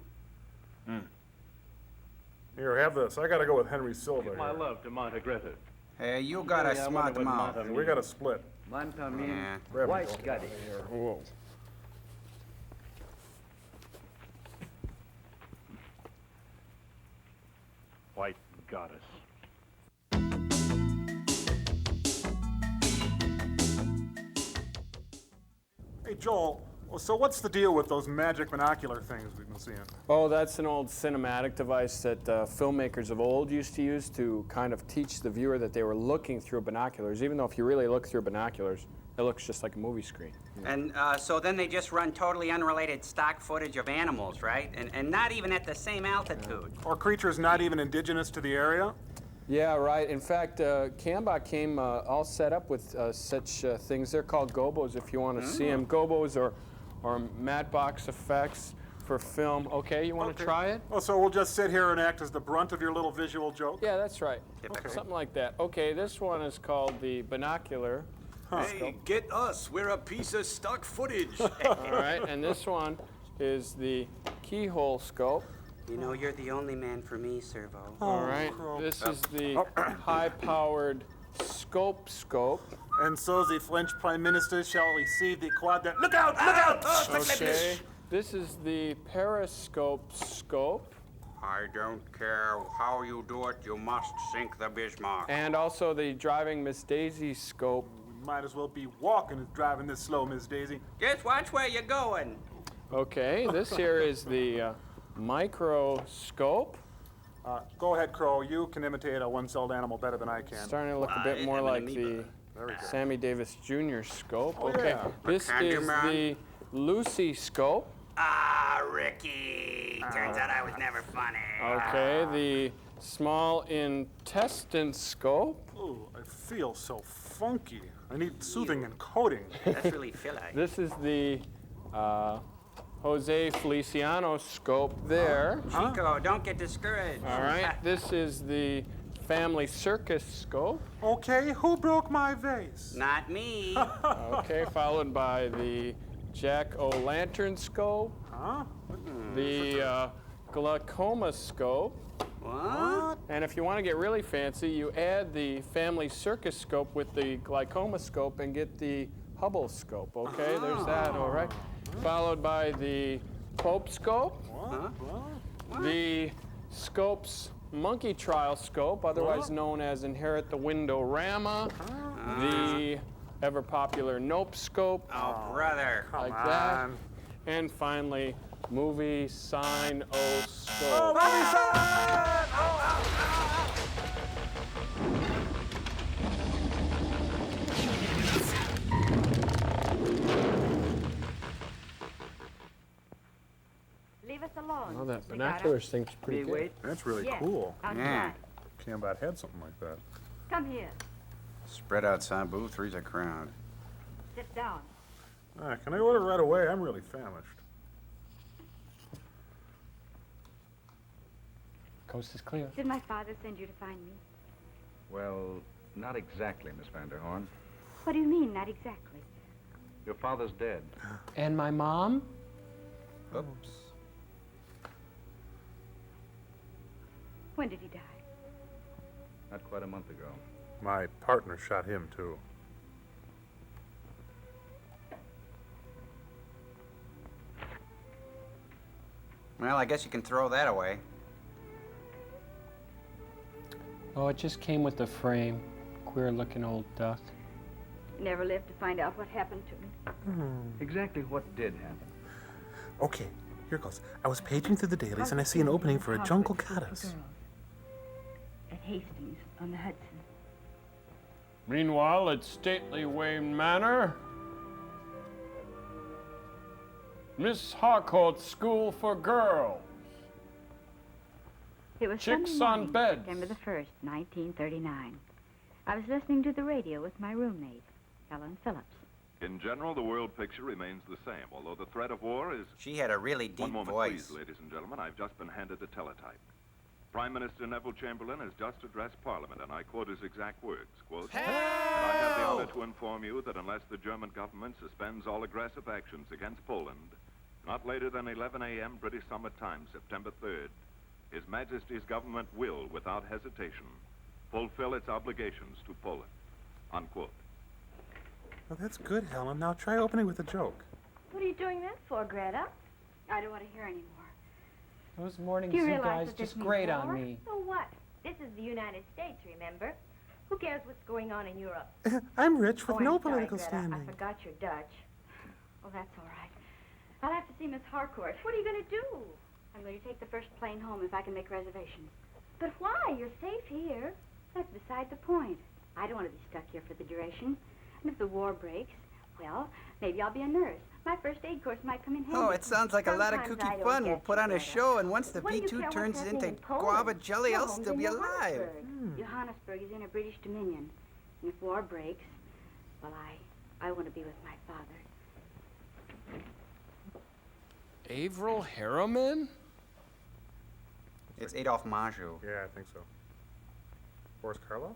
Here, have this. I gotta go with Henry Silva
Give my
here.
love to Montagretta.
Hey, you got a
Yeah, I
smart
wonder what
mouth.
Monta
We gotta split.
Manta means
Yeah.
Grab
white
it.
goddess.
Whoa.
White goddess.
Hey, Joel, so what's the deal with those magic binocular things we've been seeing?
Oh, that's an old cinematic device that filmmakers of old used to use to kind of teach the viewer that they were looking through binoculars, even though if you really look through binoculars, it looks just like a movie screen.
And so then they just run totally unrelated stock footage of animals, right? And not even at the same altitude.
Or creatures not even indigenous to the area?
Yeah, right. In fact, Cambot came all set up with such things. They're called gobos if you want to see them. Gobos or matte box effects for film. Okay, you want to try it?
Oh, so we'll just sit here and act as the brunt of your little visual joke?
Yeah, that's right.
Okay.
Something like that. Okay, this one is called the binocular.
Hey, get us. We're a piece of stock footage.
All right, and this one is the keyhole scope.
You know, you're the only man for me, Servo.
All right, this is the high-powered scope.
And so the French Prime Minister shall receive the quadrant. Look out! Look out!
Okay, this is the periscope scope.
I don't care how you do it, you must sink the Bismarck.
And also the driving Miss Daisy scope.
Might as well be walking and driving this slow, Miss Daisy.
Just watch where you're going.
Okay, this here is the microscope.
Go ahead, Crow. You can imitate a one-celled animal better than I can.
Starting to look a bit more like the Sammy Davis Jr. scope.
Oh,
Okay,
yeah.
this is the Lucy scope.
Ah, Ricky. Turns out I was never funny.
Okay, the small intestine scope.
Ooh, I feel so funky. I need soothing and coating.
That's really Philly.
This is the Jose Feliciano scope there.
Chico, don't get discouraged.
All right, this is the family circus scope.
Okay, who broke my vase?
Not me.
Okay, followed by the jack-o'-lantern scope.
Huh?
The glaucoma scope.
What?
And if you want to get really fancy, you add the family circus scope with the glaucoma scope and get the Hubble scope. Okay, there's that, all right. Followed by the Pope scope. The Scope's monkey trial scope, otherwise known as Inherit the Windorama. The ever popular Nope scope.
Oh, brother.
Like that. And finally, movie sign O scope.
Leave us alone.
Oh, that
Mr.
binoculars thing's pretty
May
good.
wait?
That's really
Yes,
cool.
outside.
Cambat had something like that.
Come here.
Spread out, Sambu. Three's a crowd.
Sit down.
Can I order right away? I'm really famished.
Coast is clear.
Did my father send you to find me?
Well, not exactly, Miss Vanderhorn.
What do you mean, not exactly?
Your father's dead.
And my mom?
Oops.
When did he die?
Not quite a month ago.
My partner shot him, too.
Well, I guess you can throw that away.
Oh, it just came with the frame. Queer-looking old duck.
Never lived to find out what happened to me.
Exactly what did happen?
Okay, here goes. I was paging through the dailies and I see an opening for a jungle caddis.
At Hastings on the Hudson.
Meanwhile, at stately Wayne Manor, Miss Harcourt's School for Girls.
It was
Chicks
Sunday
on
morning,
beds.
September the 1st, 1939. I was listening to the radio with my roommate, Helen Phillips.
In general, the world picture remains the same, although the threat of war is...
She had a really deep
One moment,
voice.
please, ladies and gentlemen. I've just been handed a teletype. Prime Minister Neville Chamberlain has just addressed Parliament, and I quote his exact words, quote, "And I have the honor to inform you that unless the German government suspends all aggressive actions against Poland, not later than 11 a.m. British Summer Time, September 3rd, His Majesty's government will, without hesitation, fulfill its obligations to Poland," unquote.
Well, that's good, Helen. Now try opening with a joke.
What are you doing that for, Greta?
I don't want to hear anymore.
Those morning
Do you
zoo
realize
guys
what this
just
means,
grate on
Laura?
me.
So what? This is the United States, remember? Who cares what's going on in Europe?
I'm rich with
Oh,
no
I'm sorry,
political
Greta.
standing.
I forgot your Dutch.
Oh, that's all right. I'll have to see Miss Harcourt.
What are you going to do?
I'm going to take the first plane home if I can make reservations.
But why? You're safe here.
That's beside the point. I don't want to be stuck here for the duration. And if the war breaks, well, maybe I'll be a nurse. My first aid course might come in handy.
Oh, it sounds like a lot of
Sometimes I
kooky
don't
fun.
get
We'll put
you,
on a
Greta.
show, and once the
What do you
B2
care what's
turns
happening
into
in Poland?
guava jelly,
Your
I'll
home's
still
in
be alive.
Johannesburg.
Johannesburg is in a British dominion. And if war breaks, well, I want to be with my father.
Avril Harriman?
It's Adolph Maju.
Yeah, I think so. Boris Karloff?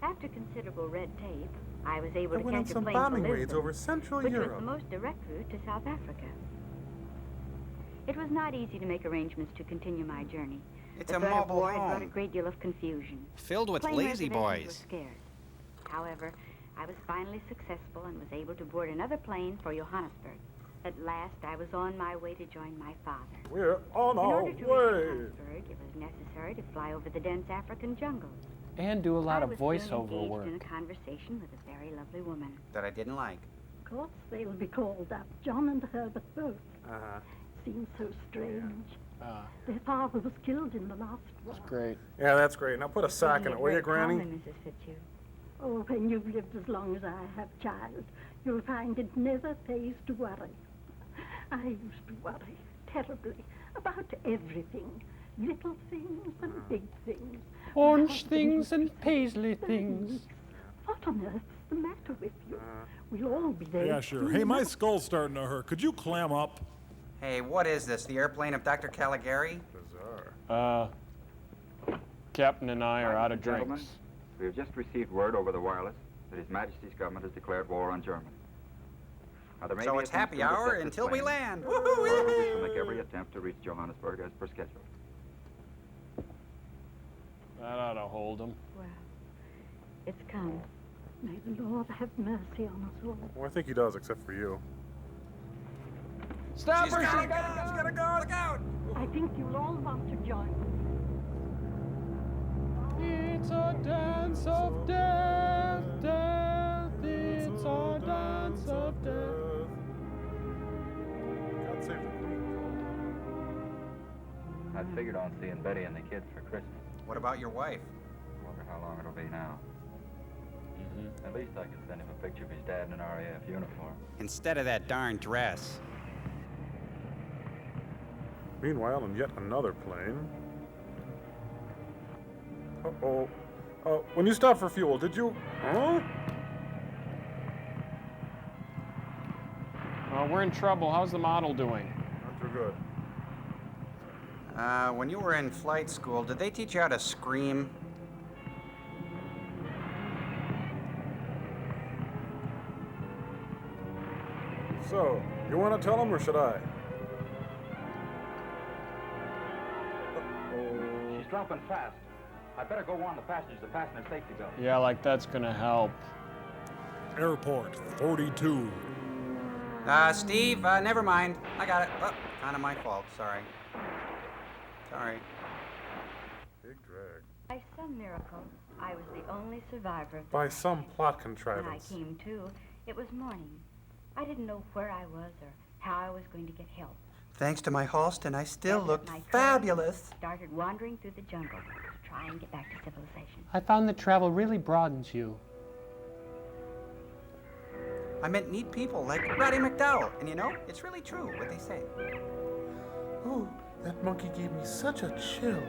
After considerable red tape, I was able
I
to
went on
catch a
some
plane to
bombing
Lisbon,
raids over Central
which
Europe.
was the most direct route to South Africa. It was not easy to make arrangements to continue my journey.
It's
The
a
threat of
mobile
war had brought a
home.
great deal of confusion.
Filled with
Plane
lazy
reservations
boys.
were scarce. However, I was finally successful and was able to board another plane for Johannesburg. At last, I was on my way to join my father.
We're on
In
our
order to reach
way.
Johannesburg, it was necessary to fly over the dense African jungle.
And do a lot
I
of
was soon
voiceover
engaged
work.
in a conversation with a very lovely woman.
That I didn't like.
Of course they'll be called up, John and Herbert both.
Uh-huh.
Seems so strange. Their father was killed in the last war.
That's great.
Yeah, that's great. Now put a sack in it, will you, Granny?
Mrs. Fitzhugh. Oh, when you've lived as long as I have, child, you'll find it never pays to worry. I used to worry terribly about everything. Little things and big things.
Orange things and paisley things.
What on earth's the matter with you? We'll all be there.
Yeah, sure. Hey, my skull's starting to hurt. Could you clam up?
Hey, what is this? The airplane of Dr. Caligari?
Bizarre.
Captain and I are out of
Gentlemen,
drinks.
we have just received word over the wireless that His Majesty's government has declared war on Germany. Now, there may
So
be
it's
attempts
happy
to intercept
hour
this
until we
plane.
land.
However, we shall make every attempt to reach Johannesburg as per schedule.
That ought to hold them.
Well, it's come.
May the Lord have mercy on us all.
Well, I think he does, except for you.
Stop
She's
her!
gotta
She
go! She's gotta go! Look out!
I think you'll all want to join me.
It's a dance of death, death. It's a dance of death.
God save the Queen.
I figured on seeing Betty and the kids for Christmas.
What about your wife?
Wonder how long it'll be now. At least I could send him a picture of his dad in an RAF uniform.
Instead of that darn dress.
Meanwhile, in yet another plane. Uh-oh. When you stopped for fuel, did you... Huh?
We're in trouble. How's the model doing?
Not too good.
When you were in flight school, did they teach you how to scream?
So, you want to tell him or should I?
She's dropping fast. I better go warn the passengers to fasten their safety belts.
Yeah, like that's gonna help.
Airport 42.
Steve, never mind. I got it. Kind of my fault. Sorry. Sorry.
Big drag.
By some miracle, I was the only survivor of the
By
crash.
some plot
When I
contrivance.
came to, it was morning. I didn't know where I was or how I was going to get help.
Thanks to my Halston, I still
Then
looked
my courage
fabulous.
Started wandering through the jungle to try and get back to civilization.
I found that travel really broadens you.
I met neat people like Ratty McDowell. And you know, it's really true what they say.
Oh, that monkey gave me such a chill.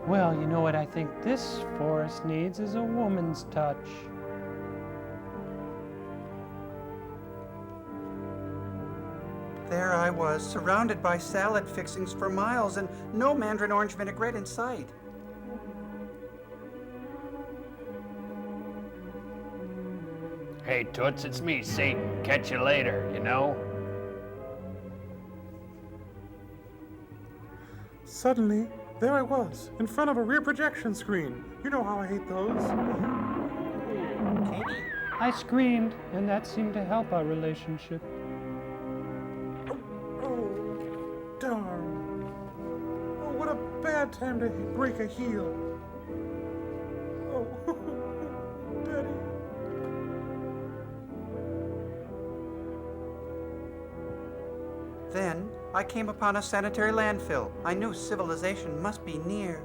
Well, you know what I think this forest needs is a woman's touch.
There I was, surrounded by salad fixings for miles and no mandarin orange vinaigrette in sight.
Hey, Toots, it's me, Satan. Catch you later, you know?
Suddenly, there I was, in front of a rear projection screen. You know how I hate those.
I screamed, and that seemed to help our relationship.
Oh, darn. Oh, what a bad time to break a heel. Oh, Daddy.
Then I came upon a sanitary landfill. I knew civilization must be near.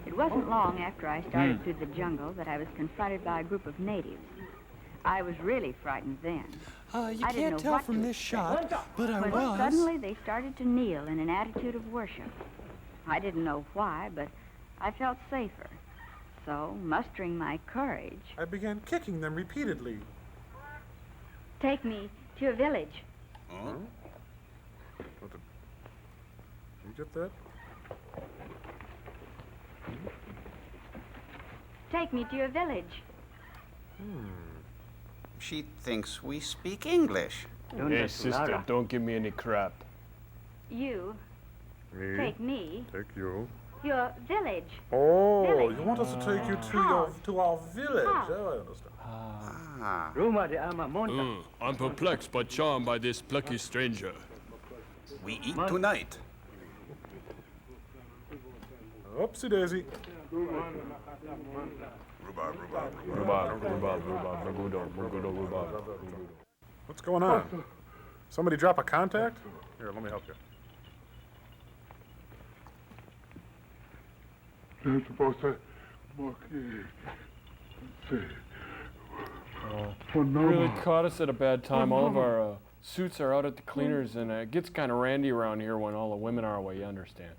It wasn't long after I started through the jungle that I was confronted by a group of natives. I was really frightened then.
You
I didn't
can't
know
tell
what
from
to
this
expect.
shot, but I
When
was.
suddenly they started to kneel in an attitude of worship. I didn't know why, but I felt safer. So, mustering my courage,
I began kicking them repeatedly.
take me to a village.
Huh? What the... You get that?
Take me to a village.
She thinks we speak English.
Hey, sister, don't give me any crap.
You
Me?
take me
Take you.
your village.
Oh,
Village.
you want us to take you to our village?
House.
Oh, I understand.
I'm perplexed but charmed by this plucky stranger.
We eat tonight.
Oopsie daisy. What's going on? Somebody drop a contact? Here, let me help you.
They're supposed to
Really caught us at a bad time. All of our suits are out at the cleaners, and it gets kind of randy around here when all the women are away, you understand.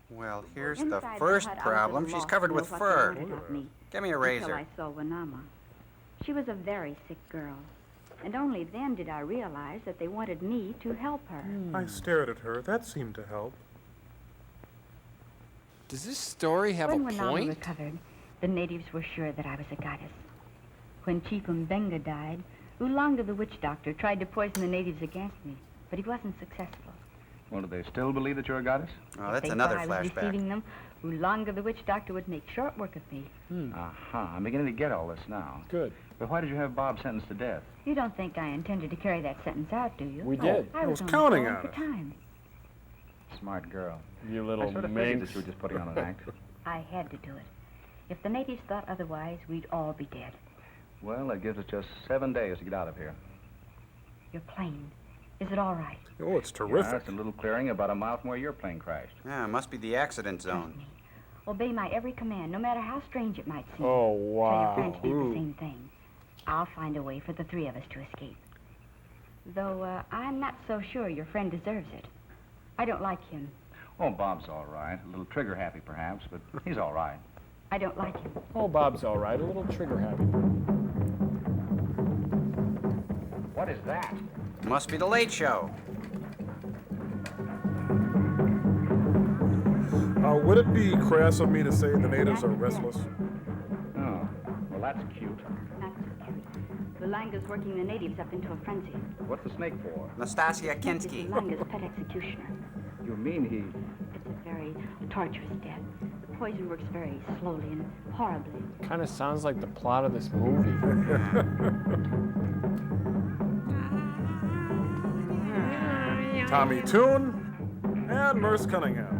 Well, here's the
Inside
first
hut, I was
problem.
at a
She's
loss
covered
to
with
know what
fur.
they wanted of me,
Give me a
until
razor.
I saw Wanama. She was a very sick girl, and only then did I realize that they wanted me to help her.
I stared at her. That seemed to help.
Does this story have
When
a
Wanama
point?
recovered, the natives were sure that I was a goddess. When Chief Mbenga died, Ulanga the witch doctor tried to poison the natives against me, but he wasn't successful.
Well, do they still believe that you're a goddess?
Oh, that's
They
another
thought I was
flashback.
deceiving them. Ulanga the witch doctor would make short work of me.
Aha, I'm beginning to get all this now.
Good.
But why did you have Bob sentenced to death?
You don't think I intended to carry that sentence out, do you?
We did.
I was only
counting
told
on
for
it.
time.
Smart girl.
You
I
little
sort of figured
minx.
that you were just putting on an act.
I had to do it. If the natives thought otherwise, we'd all be dead.
Well, that gives us just 7 days to get out of here.
Your plane. Is it all right?
Oh, it's
Yeah,
terrific.
it's a little clearing about a mile from where your plane crashed.
Yeah, it must be the accident zone.
Obey my every command, no matter how strange it might seem.
Oh,
Tell your
wow.
friends to do the same thing. I'll find a way for the three of us to escape. Though I'm not so sure your friend deserves it. I don't like him.
Oh, Bob's all right. A little trigger happy, perhaps, but he's all right.
I don't like him.
Oh, Bob's all right. A little trigger happy.
What is that?
Must be the Late Show.
Would it be crass of me to say the natives are restless?
Oh, well, that's cute.
Not so cute. Langa's working the natives up into a frenzy.
What's the snake for?
Nastasia
This
Kinski.
is Langa's pet executioner.
You mean he...
It's a very torturous death. The poison works very slowly and horribly.
Kind of sounds like the plot of this movie.
Tommy Toon and Merce Cunningham.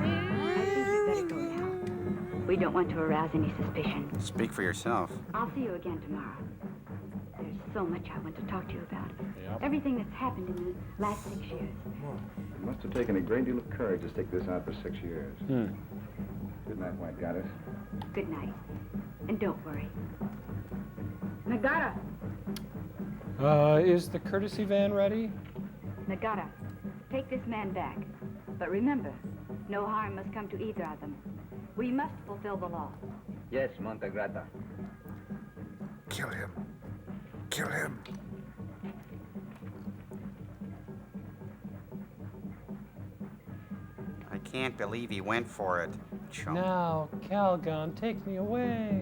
I think we better go now. We don't want to arouse any suspicion.
Speak for yourself.
I'll see you again tomorrow. There's so much I want to talk to you about.
Yep.
Everything that's happened in the last 6 years.
It must have taken a great deal of courage to stick this out for 6 years. Good night, White Goddess.
Good night. And don't worry. Nagata!
Is the courtesy van ready?
Nagata, take this man back. But remember, no harm must come to either of them. We must fulfill the law.
Yes, Montegrata.
Kill him. Kill him.
I can't believe he went for it. Chump.
Now, Calgon, take me away.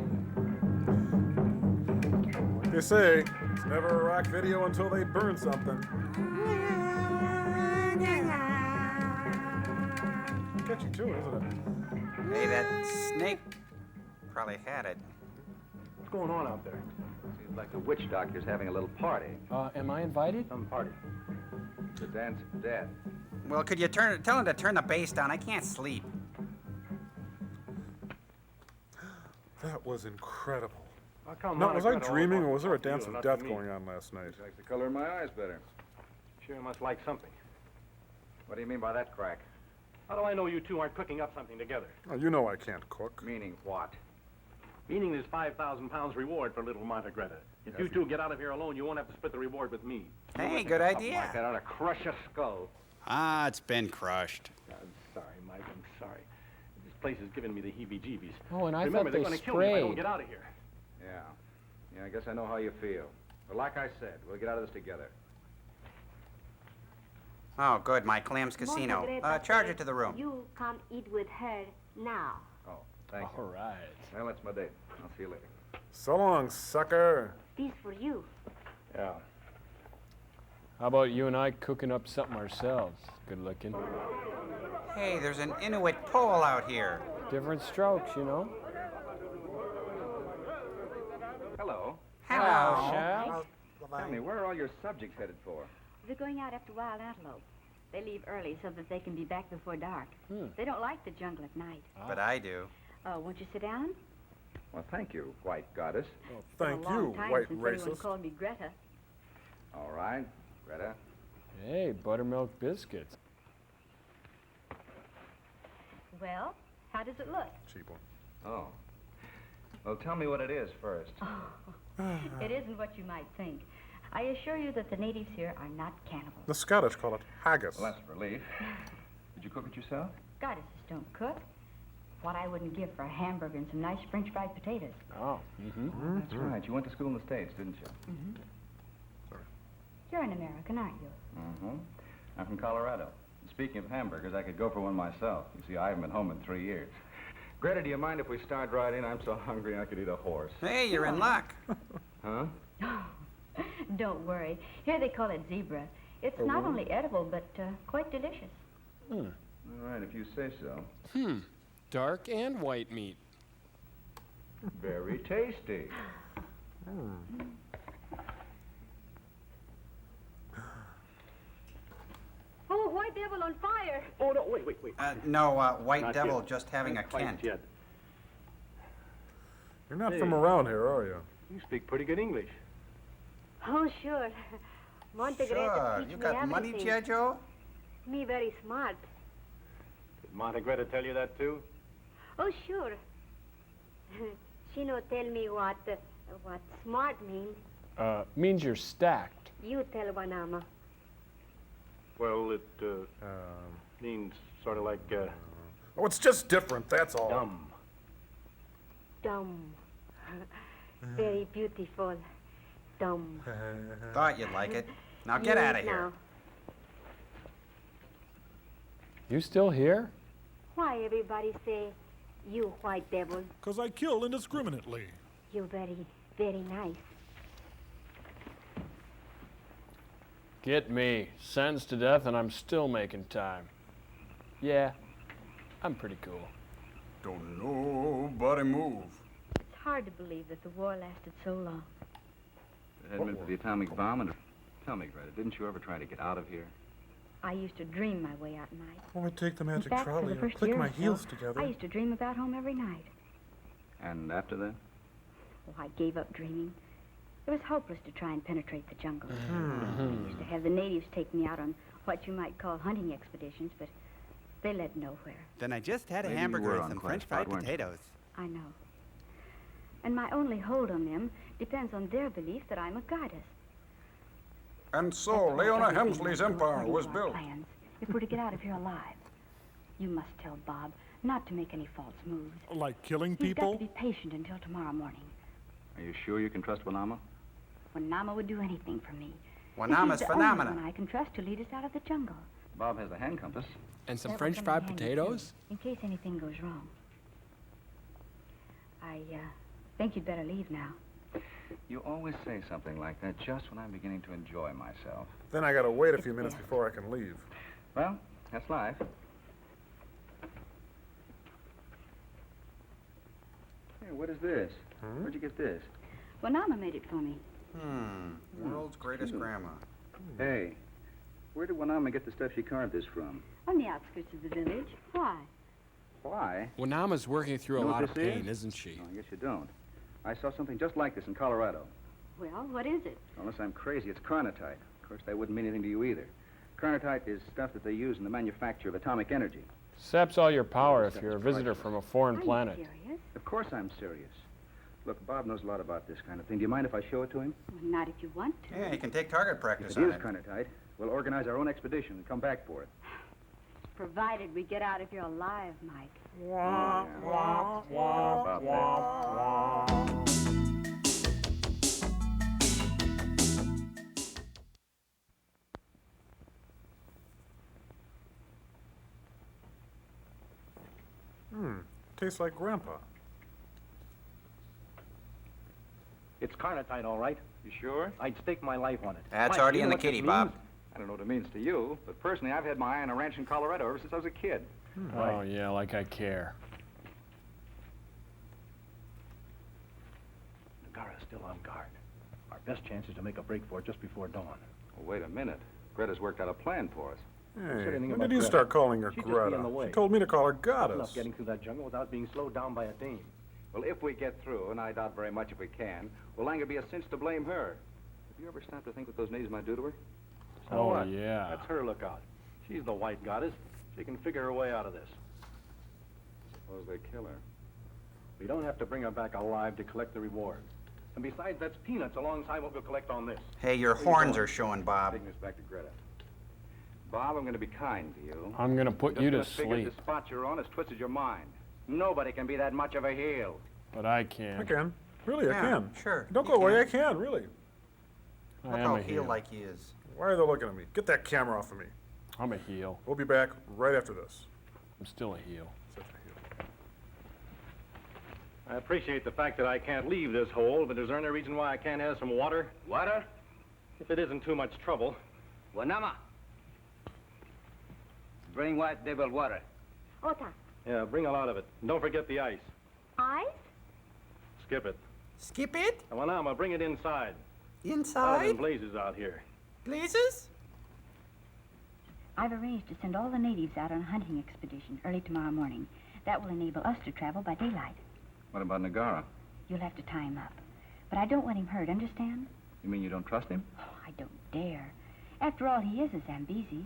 They say it's never a rock video until they burn something. Catchy tune, isn't it?
Hey, that snake probably had it.
What's going on out there?
Seems like the witch doctor's having a little party.
Am I invited?
Some party.
The dance of death.
Well, could you tell him to turn the bass down? I can't sleep.
That was incredible.
How come
Now, was I
Monica got all
dreaming,
the
or was there a
talk to you
dance
and
of
not to
death
me?
going on last night?
Like the color of my eyes better.
Sure must like something.
What do you mean by that, Crack?
How do I know you two aren't cooking up something together?
Oh, you know I can't cook.
Meaning what?
Meaning there's 5,000 pounds reward for little Montegretta. If you two get out of here alone, you won't have to split the reward with me.
Hey, good idea.
Like that ought to crush your skull.
Ah, it's been crushed.
I'm sorry, Mike, I'm sorry. This place is giving me the heebie-jeebies.
Oh, and I
Remember,
thought they
they're going to kill me if I don't
sprayed.
get out of here.
Yeah. Yeah, I guess I know how you feel. But like I said, we'll get out of this together.
Oh, good, my Clam's Casino. Charge it to the room.
You come eat with her now.
Oh, thank you.
All right.
Well, that's my date. I'll see you later.
So long, sucker.
This for you.
Yeah.
How about you and I cooking up something ourselves? Good looking.
Hey, there's an Inuit pole out here.
Different strokes, you know?
Hello.
Hello.
Shall?
Tell me, where are all your subjects headed for?
They're going out after wild antelope. They leave early so that they can be back before dark. They don't like the jungle at night.
But I do.
Won't you sit down?
Well, thank you, White Goddess.
Oh,
It's been
thank
a long
you,
time
white
since anyone
racist.
called me Greta.
All right, Greta.
Hey, buttermilk biscuits.
Well, how does it look?
Cheap one.
Oh. Well, tell me what it is first.
It isn't what you might think. I assure you that the natives here are not cannibals.
The Scottish call it haggis.
Well, that's a relief. Did you cook it yourself?
Goddesses don't cook. What I wouldn't give for a hamburger and some nice French fried potatoes.
Oh,
That's right. You went to school in the States, didn't you?
You're an American, aren't you?
I'm from Colorado. Speaking of hamburgers, I could go for one myself. You see, I haven't been home in 3 years. Greta, do you mind if we start right in? I'm so hungry I could eat a horse.
Hey, you're in luck.
Huh?
Don't worry. Here they call it zebra. It's not only edible, but quite delicious.
All right, if you say so.
Dark and white meat.
Very tasty.
Oh, white devil on fire.
Oh, no, wait.
No, White
Not
Devil
yet.
just having a
Not quite
Kent.
yet.
You're not
Hey.
from around here, are you?
You speak pretty good English.
Oh, sure. Montegretta
Sure.
teach
You
me
got money,
everything.
G.I. Joe?
Me very smart.
Did Montegretta tell you that, too?
Oh, sure. She no tell me what smart mean.
Means you're stacked.
You tell Wanama.
Well, it means sort of like
Oh, it's just different, that's all.
dumb.
Dumb. Very beautiful. Dumb.
Thought you'd like it. Now get out of here.
Now.
You still here?
Why everybody say you white devil?
'Cause I kill indiscriminately.
You very, very nice.
Get me. Sentenced to death and I'm still making time. Yeah, I'm pretty cool.
Don't nobody move.
It's hard to believe that the war lasted so long.
If it hadn't been for the atomic bomb and... Tell me, Greta, didn't you ever try to get out of here?
I used to dream my way out at night.
Only take the
In
magic
fact, for
trolley
the
and
first
click
year
my
or so,
heels together.
I used to dream about home every night.
And after that?
Oh, I gave up dreaming. It was hopeless to try and penetrate the jungle. I used to have the natives take me out on what you might call hunting expeditions, but they led nowhere.
Then I just had a
Maybe you
hamburger
were
and
on
some
quite a
French
spot,
fried
weren't you?
potatoes.
I know. And my only hold on them depends on their belief that I'm a goddess.
And so, Leona Hemsley's empire was
Our
built.
plans, if we're to get out of here alive. You must tell Bob not to make any false moves.
Like killing
He's got
people?
to be patient until tomorrow morning.
Are you sure you can trust Wanama?
Wanama would do anything for me.
Wanama's
He's the
phenomena.
only one I can trust to lead us out of the jungle.
Bob has a hand compass.
And some
That will
French
come in
fried
handy,
potatoes?
too, in case anything goes wrong. I think you'd better leave now.
You always say something like that just when I'm beginning to enjoy myself.
Then I gotta wait a few minutes before I can leave.
Well, that's life. Hey, what is this? Where'd you get this?
Wanama made it for me.
World's greatest grandma.
Hey, where did Wanama get the stuff she carved this from?
On the outskirts of the village. Why?
Why?
Wanama's working through a
You know
lot
what
of
this
pain,
is?
isn't she?
No, I guess you don't. I saw something just like this in Colorado.
Well, what is it?
Unless I'm crazy, it's carnotite. Of course, that wouldn't mean anything to you either. Carnotite is stuff that they use in the manufacture of atomic energy.
Saps all your power if you're a visitor from a foreign planet.
Serious?
Of course I'm serious. Look, Bob knows a lot about this kind of thing. Do you mind if I show it to him?
Well, not if you want to.
Yeah, you can take target practice
If it
on
is
it.
carnotite, we'll organize our own expedition and come back for it.
Provided we get out of here alive, Mike.
Tastes like Grandpa.
It's carnotite, all right.
You sure?
I'd stake my life on it.
That's
Mike,
already
you
in
know
the
what this
kitty,
means?
Bob.
I don't know what it means to you, but personally, I've had my eye on a ranch in Colorado ever since I was a kid.
Oh, yeah, like I care.
Nagara's still on guard. Our best chance is to make a break for it just before dawn.
Well, wait a minute. Greta's worked out a plan for us.
Hey,
said anything
when
about
did you
Greta?
start calling her
She'd just be in
Greta?
the way.
She told me to call her
Tough
Goddess.
enough getting through that jungle without being slowed down by a dame.
Well, if we get through, and I doubt very much if we can, will Langer be a cinch to blame her? Have you ever stopped to think what those natives might do to her?
So
Oh,
what?
yeah.
That's her lookout. She's the white goddess. She can figure her way out of this.
Suppose they kill her.
We don't have to bring her back alive to collect the reward. And besides, that's peanuts alongside what we'll collect on this.
Hey, your
Where you
horns
going?
are showing, Bob.
Taking us back to Greta. Bob, I'm going to be kind to you.
I'm gonna put
Just
you to
gonna figure
sleep,
the spot you're on has twisted your mind. Nobody can be that much of a heel.
but I
I
can.
can. Really, I
Yeah,
can.
sure,
Don't
you
go away,
can.
I can, really.
I
Look
am
how
a heel.
heel-like he is.
Why are they looking at me? Get that camera off of me.
I'm a heel.
We'll be back right after this.
I'm still a heel.
Such a heel.
I appreciate the fact that I can't leave this hole, but is there any reason why I can't have some water?
Water?
If it isn't too much trouble.
Wanama. Bring white devil water.
Ota.
Yeah, bring a lot of it. And don't forget the ice.
Ice?
Skip it.
Skip it?
And Wanama, bring it inside. Out of them
Inside?
blazes out here.
Blazes?
I've arranged to send all the natives out on a hunting expedition early tomorrow morning. That will enable us to travel by daylight.
What about Nagara?
You'll have to tie him up. But I don't want him hurt, understand?
You mean you don't trust him?
Oh, I don't dare. After all, he is a Zambezi.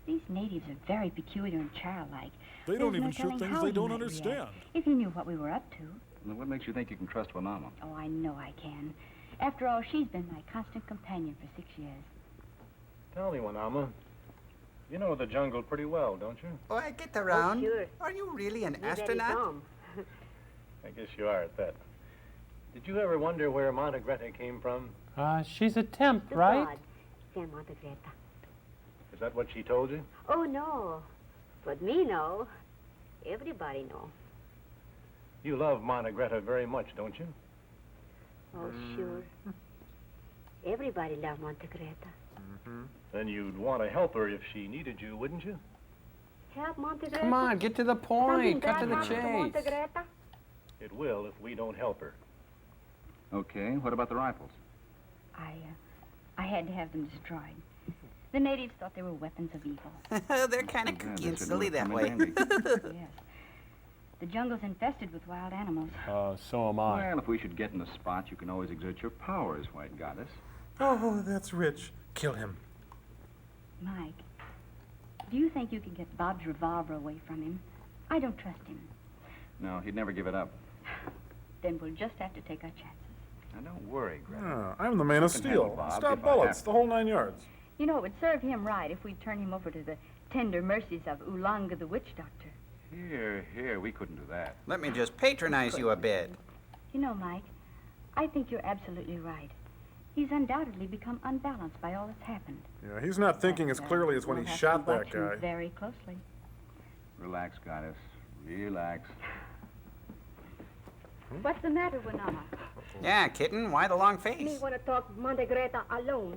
These natives are very peculiar and childlike.
They
There's
don't
no
even shoot
telling
things
how
they
he
don't
might
understand.
react if he knew what we were up to.
Then what makes you think you can trust Wanama?
Oh, I know I can. After all, she's been my constant companion for 6 years.
Tell me, Wanama. You know the jungle pretty well, don't you?
Oh, I get around.
sure.
Are you really an
Be very
astronaut?
calm.
I guess you are at that. Did you ever wonder where Monte Greta came from?
She's a temp,
The
right?
god, San Monte Greta.
Is that what she told you?
Oh, no. But me know. Everybody know.
You love Monte Greta very much, don't you?
Oh, sure. Everybody love Monte Greta.
Then you'd want to help her if she needed you, wouldn't you?
Help Monte Greta?
Come on, get to the point. Cut to the
Monte
chase.
Greta?
It will if we don't help her.
Okay, what about the rifles?
I had to have them destroyed. The natives thought they were weapons of evil.
They're kind of kooky and silly that way.
Yes. The jungle's infested with wild animals.
So am I.
Well, if we should get in a spot, you can always exert your powers, White Goddess.
Oh, that's rich. Kill him.
Mike, do you think you can get Bob's revolver away from him? I don't trust him.
No, he'd never give it up.
Then we'll just have to take our chances.
Now, don't worry, Greta.
I'm the man of
I can handle
steel.
Bob
Stop
if I
bullets,
have
the whole 9 yards.
You know, it would serve him right if we'd turn him over to the tender mercies of Oolanga the witch doctor.
Here, we couldn't do that.
Let me just patronize you a bit.
You know, Mike, I think you're absolutely right. He's undoubtedly become unbalanced by all that's happened.
Yeah, he's not thinking as clearly as when
We'll
he
have
shot
to watch
that
him
guy.
very closely.
Relax, Goddess. Relax.
What's the matter, Wanama?
Yeah, kitten, why the long
Me
face?
want to talk Monte Greta alone.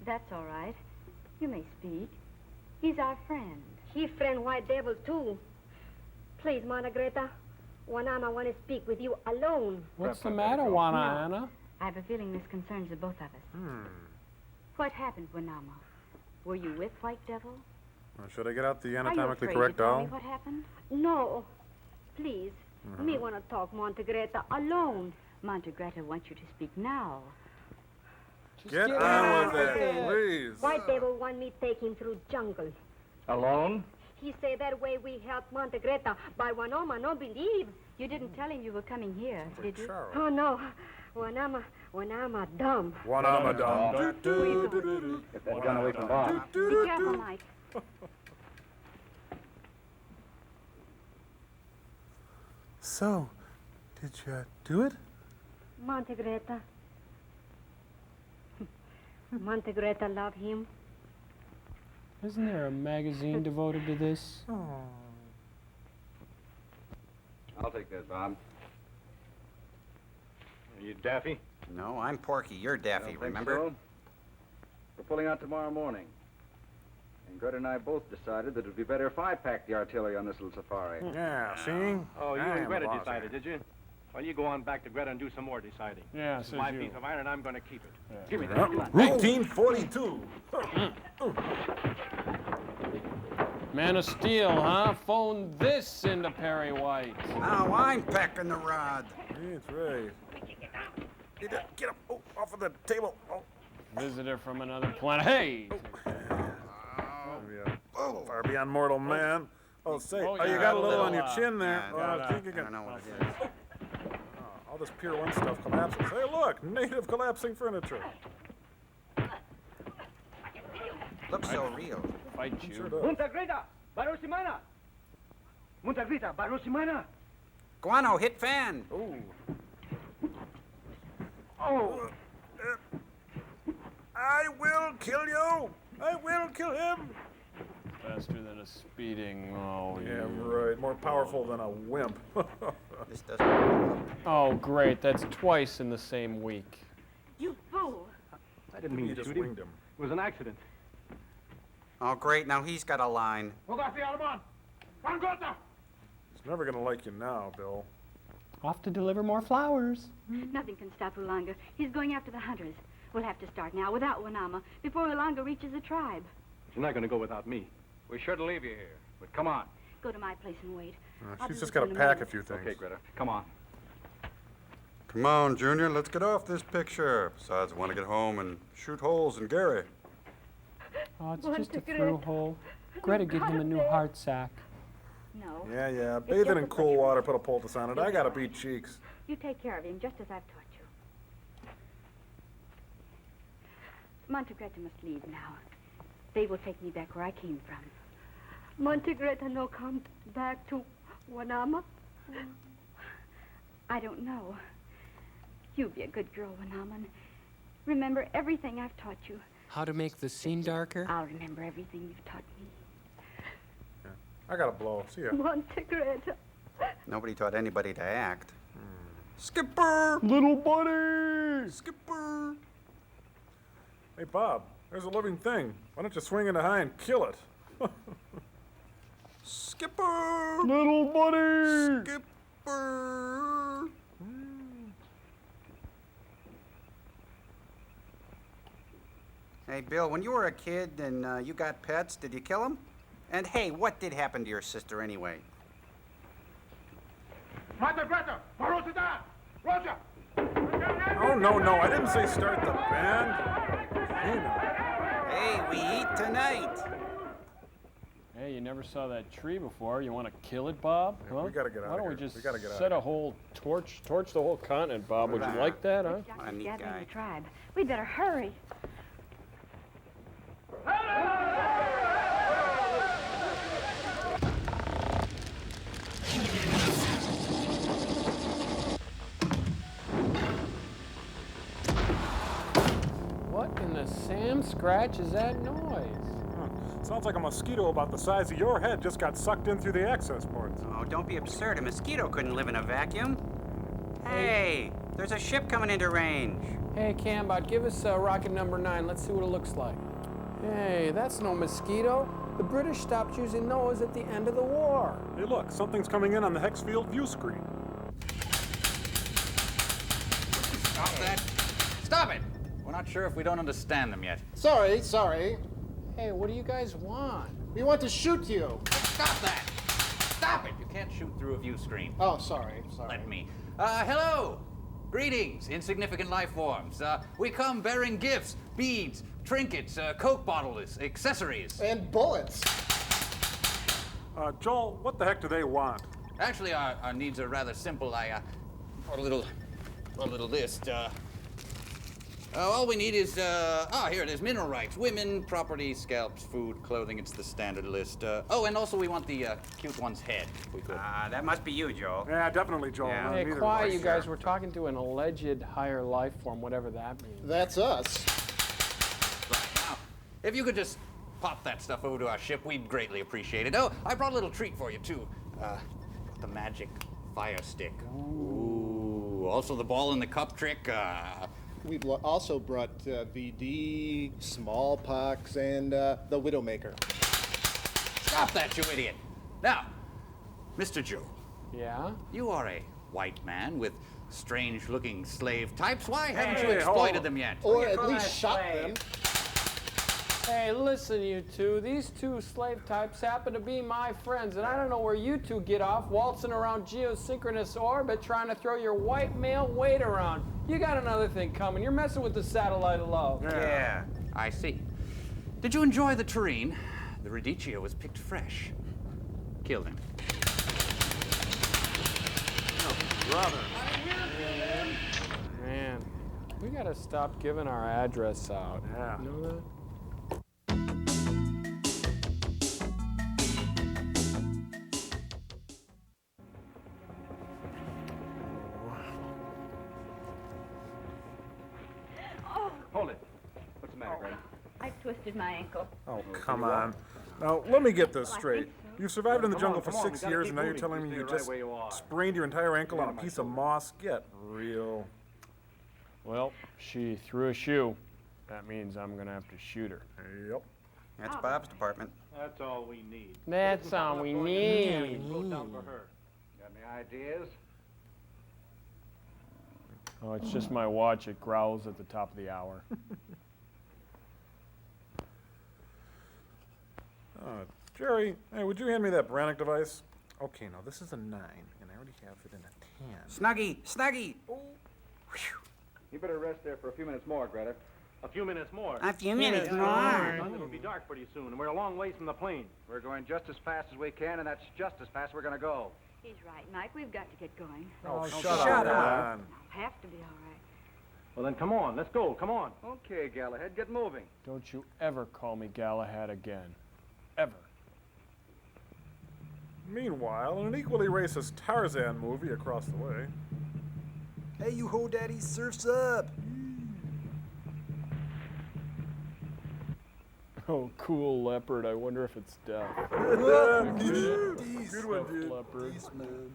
That's all right. You may speak. He's our friend.
He friend White Devil, too. Please, Monte Greta. Wanama want to speak with you alone.
What's the matter, Juana Anna?
I have a feeling this concerns the both of us. What happened, Wanama? Were you with White Devil?
Should I get out the
Are you
anatomically
afraid
correct
to tell
doll?
me what happened?
No. Please. Me want to talk Monte Greta alone.
Montegretta wants you to speak now.
Get on with it, please.
White Devil want me take him through jungle.
Alone?
He say that way we help Monte Greta. By Wanama no believe.
You didn't tell him you were coming here, did you?
Oh, no. Wanama dumb.
Wanama dumb.
Get that gun away from Bob.
Be careful, Mike.
So, did you do it?
Monte Greta. Monte Greta love him.
Isn't there a magazine devoted to this?
I'll take that, Bob.
Are you Daffy?
No, I'm Porky. You're Daffy,
Don't think
remember?
so. We're pulling out tomorrow morning. And Greta and I both decided that it would be better if I packed the artillery on this little safari.
Yeah, see?
Oh, you
I am
and
the
Greta
boss
decided,
here.
did you? Well, you go on back to Greta and do some more deciding.
Yeah,
This is
says
my
you.
piece of iron, and I'm going to keep it.
Yeah.
Give me that.
Route 42.
Man of Steel, huh? Phone this into Perry White.
Now I'm packing the rod.
That's right. Get up. Oh, off of the table. Oh.
Visitor from another planet. Hey!
Far beyond mortal man. Oh, say,
Oh,
you
yeah,
got a little
little,
on your chin there.
I
I think you
don't
can.
know what it is.
All this Pier 1 stuff collapses. Hey, look, native collapsing furniture.
Looks so real.
Fight you.
Sure does.
Montagreta, Barosimana! Montagreta, Barosimana!
Guano, hit fan.
Oh. I will kill you. I will kill him.
Faster than a speeding. Oh,
Yeah,
you.
right. More powerful than a wimp.
This doesn't.
Oh, great. That's twice in the same week.
You fool.
I didn't mean
He
to
just
shoot him.
winged him.
It was an accident.
Oh, great. Now he's got a line.
He's never going to like you now, Bill.
Off to deliver more flowers.
Nothing can stop Oolanga. He's going after the hunters. We'll have to start now without Wanama before Oolanga reaches the tribe.
You're not going to go without me.
We shouldn't leave you here, but come on.
Go to my place and wait. I'll
She's
be
just
with
got
you
to
in a
pack a
minute.
few things.
Okay, Greta, come on.
Come on, Junior, let's get off this picture. Besides, I want to get home and shoot holes in Gary.
Oh, it's
Want
just a
to
through
Greta.
hole. Greta gave him a new heart sack.
No.
Yeah. Bathe it in cool water, put a poultice on it. I got to beat cheeks.
You take care of him just as I've taught you. Montegretta must leave now. They will take me back where I came from.
Monte Greta no come back to Wanama?
I don't know. You be a good girl, Wanama, and remember everything I've taught you.
How to make the scene darker?
I'll remember everything you've taught me.
I got to blow. See ya.
Monte Greta.
Nobody taught anybody to act. Skipper!
Little buddy!
Skipper!
Hey, Bob, there's a living thing. Why don't you swing into high and kill it?
Skipper!
Little buddy!
Skipper!
Hey, Bill, when you were a kid and you got pets, did you kill them? And hey, what did happen to your sister anyway?
Oh, no, I didn't say start the band.
Hey, we eat tonight.
Hey, you never saw that tree before. You want to kill it, Bob?
Yeah,
Huh?
we gotta get out
Why
of
don't
here.
we just
We gotta get out
set
of
a whole torch the whole continent, Bob? Would you like that, huh?
What a neat
Gathering
guy.
the tribe. We'd better hurry.
What in the Sam Scratch is that noise?
Sounds like a mosquito about the size of your head just got sucked in through the access ports.
Oh, don't be absurd. A mosquito couldn't live in a vacuum. Hey, there's a ship coming into range.
Hey, Cambot, give us rocket number 9. Let's see what it looks like. Hey, that's no mosquito. The British stopped using those at the end of the war.
Hey, look, something's coming in on the hex field view screen.
Stop that. Stop it. We're not sure if we don't understand them yet.
Sorry.
Hey, what do you guys want?
We want to shoot you.
Stop that. Stop it. You can't shoot through a view screen.
Oh, sorry.
Let me. Hello. Greetings, insignificant life forms. We come bearing gifts, beads, trinkets, Coke bottles, accessories.
And bullets.
Joel, what the heck do they want?
Actually, our needs are rather simple. I brought a little list. All we need is, here it is, mineral rights, women, property, scalps, food, clothing. It's the standard list. And also we want the cute one's head, if we could.
That must be you, Joel.
Yeah, definitely, Joel.
Yeah.
Hey,
Neither
quiet,
of us.
you guys. We're talking to an alleged higher life form, whatever that means.
That's us.
Right, now, if you could just pop that stuff over to our ship, we'd greatly appreciate it. Oh, I brought a little treat for you, too. The magic fire stick. Ooh. Also the ball in the cup trick.
We've also brought VD, smallpox, and the Widowmaker.
Stop that, you idiot. Now, Mr. Joe.
Yeah?
You are a white man with strange-looking slave types. Why haven't you
Hey,
exploited them yet?
Or at least shot them.
Hey, listen, you two. These two slave types happen to be my friends, and I don't know where you two get off waltzing around geosynchronous orbit trying to throw your white male weight around. You got another thing coming. You're messing with the satellite of love.
Yeah.
I see. Did you enjoy the tureen? The radicchio was picked fresh. Killed him.
Brother.
Man, we gotta stop giving our address out.
Yeah.
You know that?
Hold it. What's the matter, Greta?
I twisted my ankle.
Oh, come on. Now, let me get this
Well, I
straight.
think so.
You've survived in the
Come
jungle
on,
for
come on,
6
we gotta
years,
keep
and now you're
moving.
telling me
Stay
you
right
just
where you are.
sprained your entire ankle
Get
on
on
a
my
piece of
shoulder.
moss? Get real.
Well, she threw a shoe. That means I'm gonna have to shoot her.
Yep.
That's Bob's department.
That's all we need.
That's all we need.
Go down for her.
Got any ideas?
Oh, it's just my watch. It growls at the top of the hour.
Jerry, hey, would you hand me that Brannick device? Okay, now this is a 9, and I already have it in a 10.
Snuggie! Snuggie!
You better rest there for a few minutes more, Greta.
A few minutes more.
A few minutes more.
It'll be dark pretty soon, and we're a long ways from the plane.
We're going just as fast as we can, and that's just as fast we're going to go.
He's right, Mike. We've got to get going.
Oh,
shut up.
man.
I'll have to be all right.
Well, then come on. Let's go. Come on.
Okay, Galahad, get moving.
Don't you ever call me Galahad again. Ever.
Meanwhile, in an equally racist Tarzan movie across the way.
Hey, you ho daddy, surf's up.
Oh, cool leopard. I wonder if it's deaf.
Good one, dude.
Leopard.
Peace, man.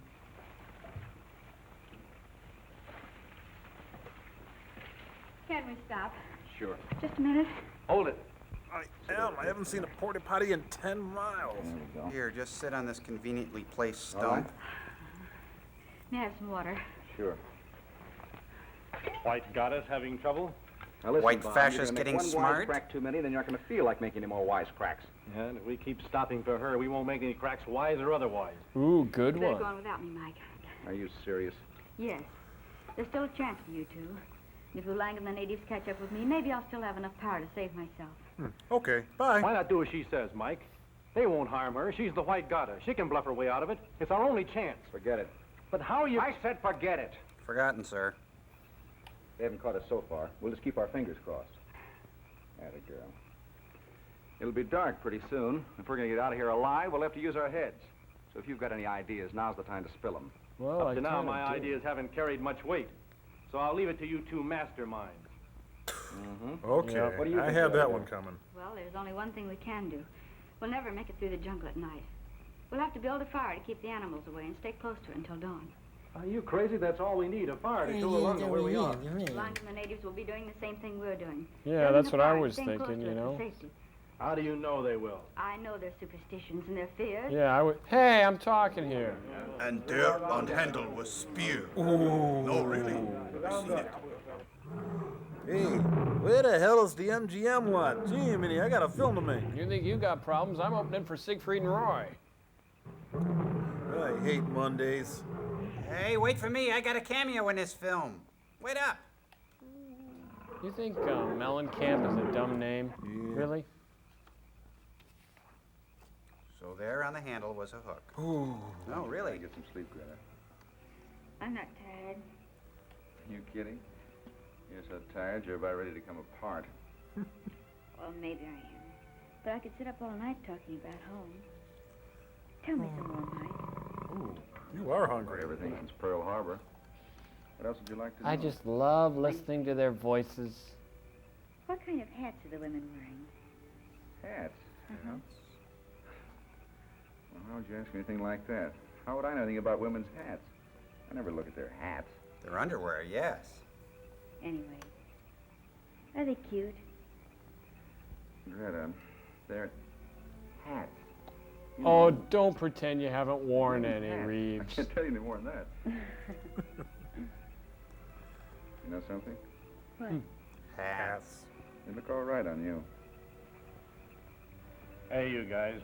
Can we stop?
Sure.
Just a minute.
Hold it.
I haven't seen a porta potty in 10 miles.
There we go.
Here, just sit on this conveniently placed
All right.
stump.
May I have some water?
Sure. White goddess having trouble?
Now listen,
White
Bob,
fascist
you're gonna make
getting
one
smart?
wisecrack too many, then you're not going to feel like making any more wisecracks.
Yeah, and if we keep stopping for her, we won't make any cracks wise or otherwise.
Ooh, good
You better
one.
go on without me, Mike.
Are you serious?
Yes. There's still a chance for you two. And if Lang and the natives catch up with me, maybe I'll still have enough power to save myself.
Okay, bye.
Why not do as she says, Mike? They won't harm her. She's the white goddess. She can bluff her way out of it. It's our only chance.
Forget it.
But how are you...
I said forget it.
Forgotten, sir.
They haven't caught us so far. We'll just keep our fingers crossed. Atta girl. It'll be dark pretty soon. If we're going to get out of here alive, we'll have to use our heads. So if you've got any ideas, now's the time to spill them.
Well,
Up to now, my
do.
ideas haven't carried much weight. So I'll leave it to you two masterminds.
Okay,
Yeah. What do you
I
think,
had that
Joe?
one coming.
Well, there's only one thing we can do. We'll never make it through the jungle at night. We'll have to build a fire to keep the animals away and stay close to it until dawn.
Are you crazy? That's all we need, a fire to show along to where we are.
Lang and the natives will be doing the same thing we're doing.
Yeah,
Building
that's
a
what I
fire and
was
staying close
thinking,
to
you
it for
know.
safety.
How do you know they will?
I know their superstitions and their fears.
Yeah, I would. Hey, I'm talking here.
And dirt on handle was spear. No, really. I've seen it.
Hey, where the hell is the MGM one? Gee, Minnie, I got a film to make.
You think you got problems? I'm opening for Siegfried and Roy.
I hate Mondays.
Hey, wait for me. I got a cameo in this film. Wait up.
You think Mellencamp is a dumb name? Really?
So there on the handle was a hook.
Ooh.
No, really.
Get some sleep, Greta.
I'm not tired.
You kidding? You're so tired, you're about ready to come apart.
Well, maybe I am. But I could sit up all night talking about home. Tell me some more, Mike.
Ooh, you are hungry.
Everything since Pearl Harbor. What else would you like to know?
I just love listening to their voices.
What kind of hats are the women wearing?
Hats. Yeah. Well, how would you ask me anything like that? How would I know anything about women's hats? I never look at their hats.
Their underwear, yes.
Anyway, are they cute?
Greta, they're hats.
Oh, don't pretend you haven't worn any,
Hats.
Reeves.
I can't tell you any more than that. You know something?
What?
Hats.
They look all right on you.
Hey, you guys.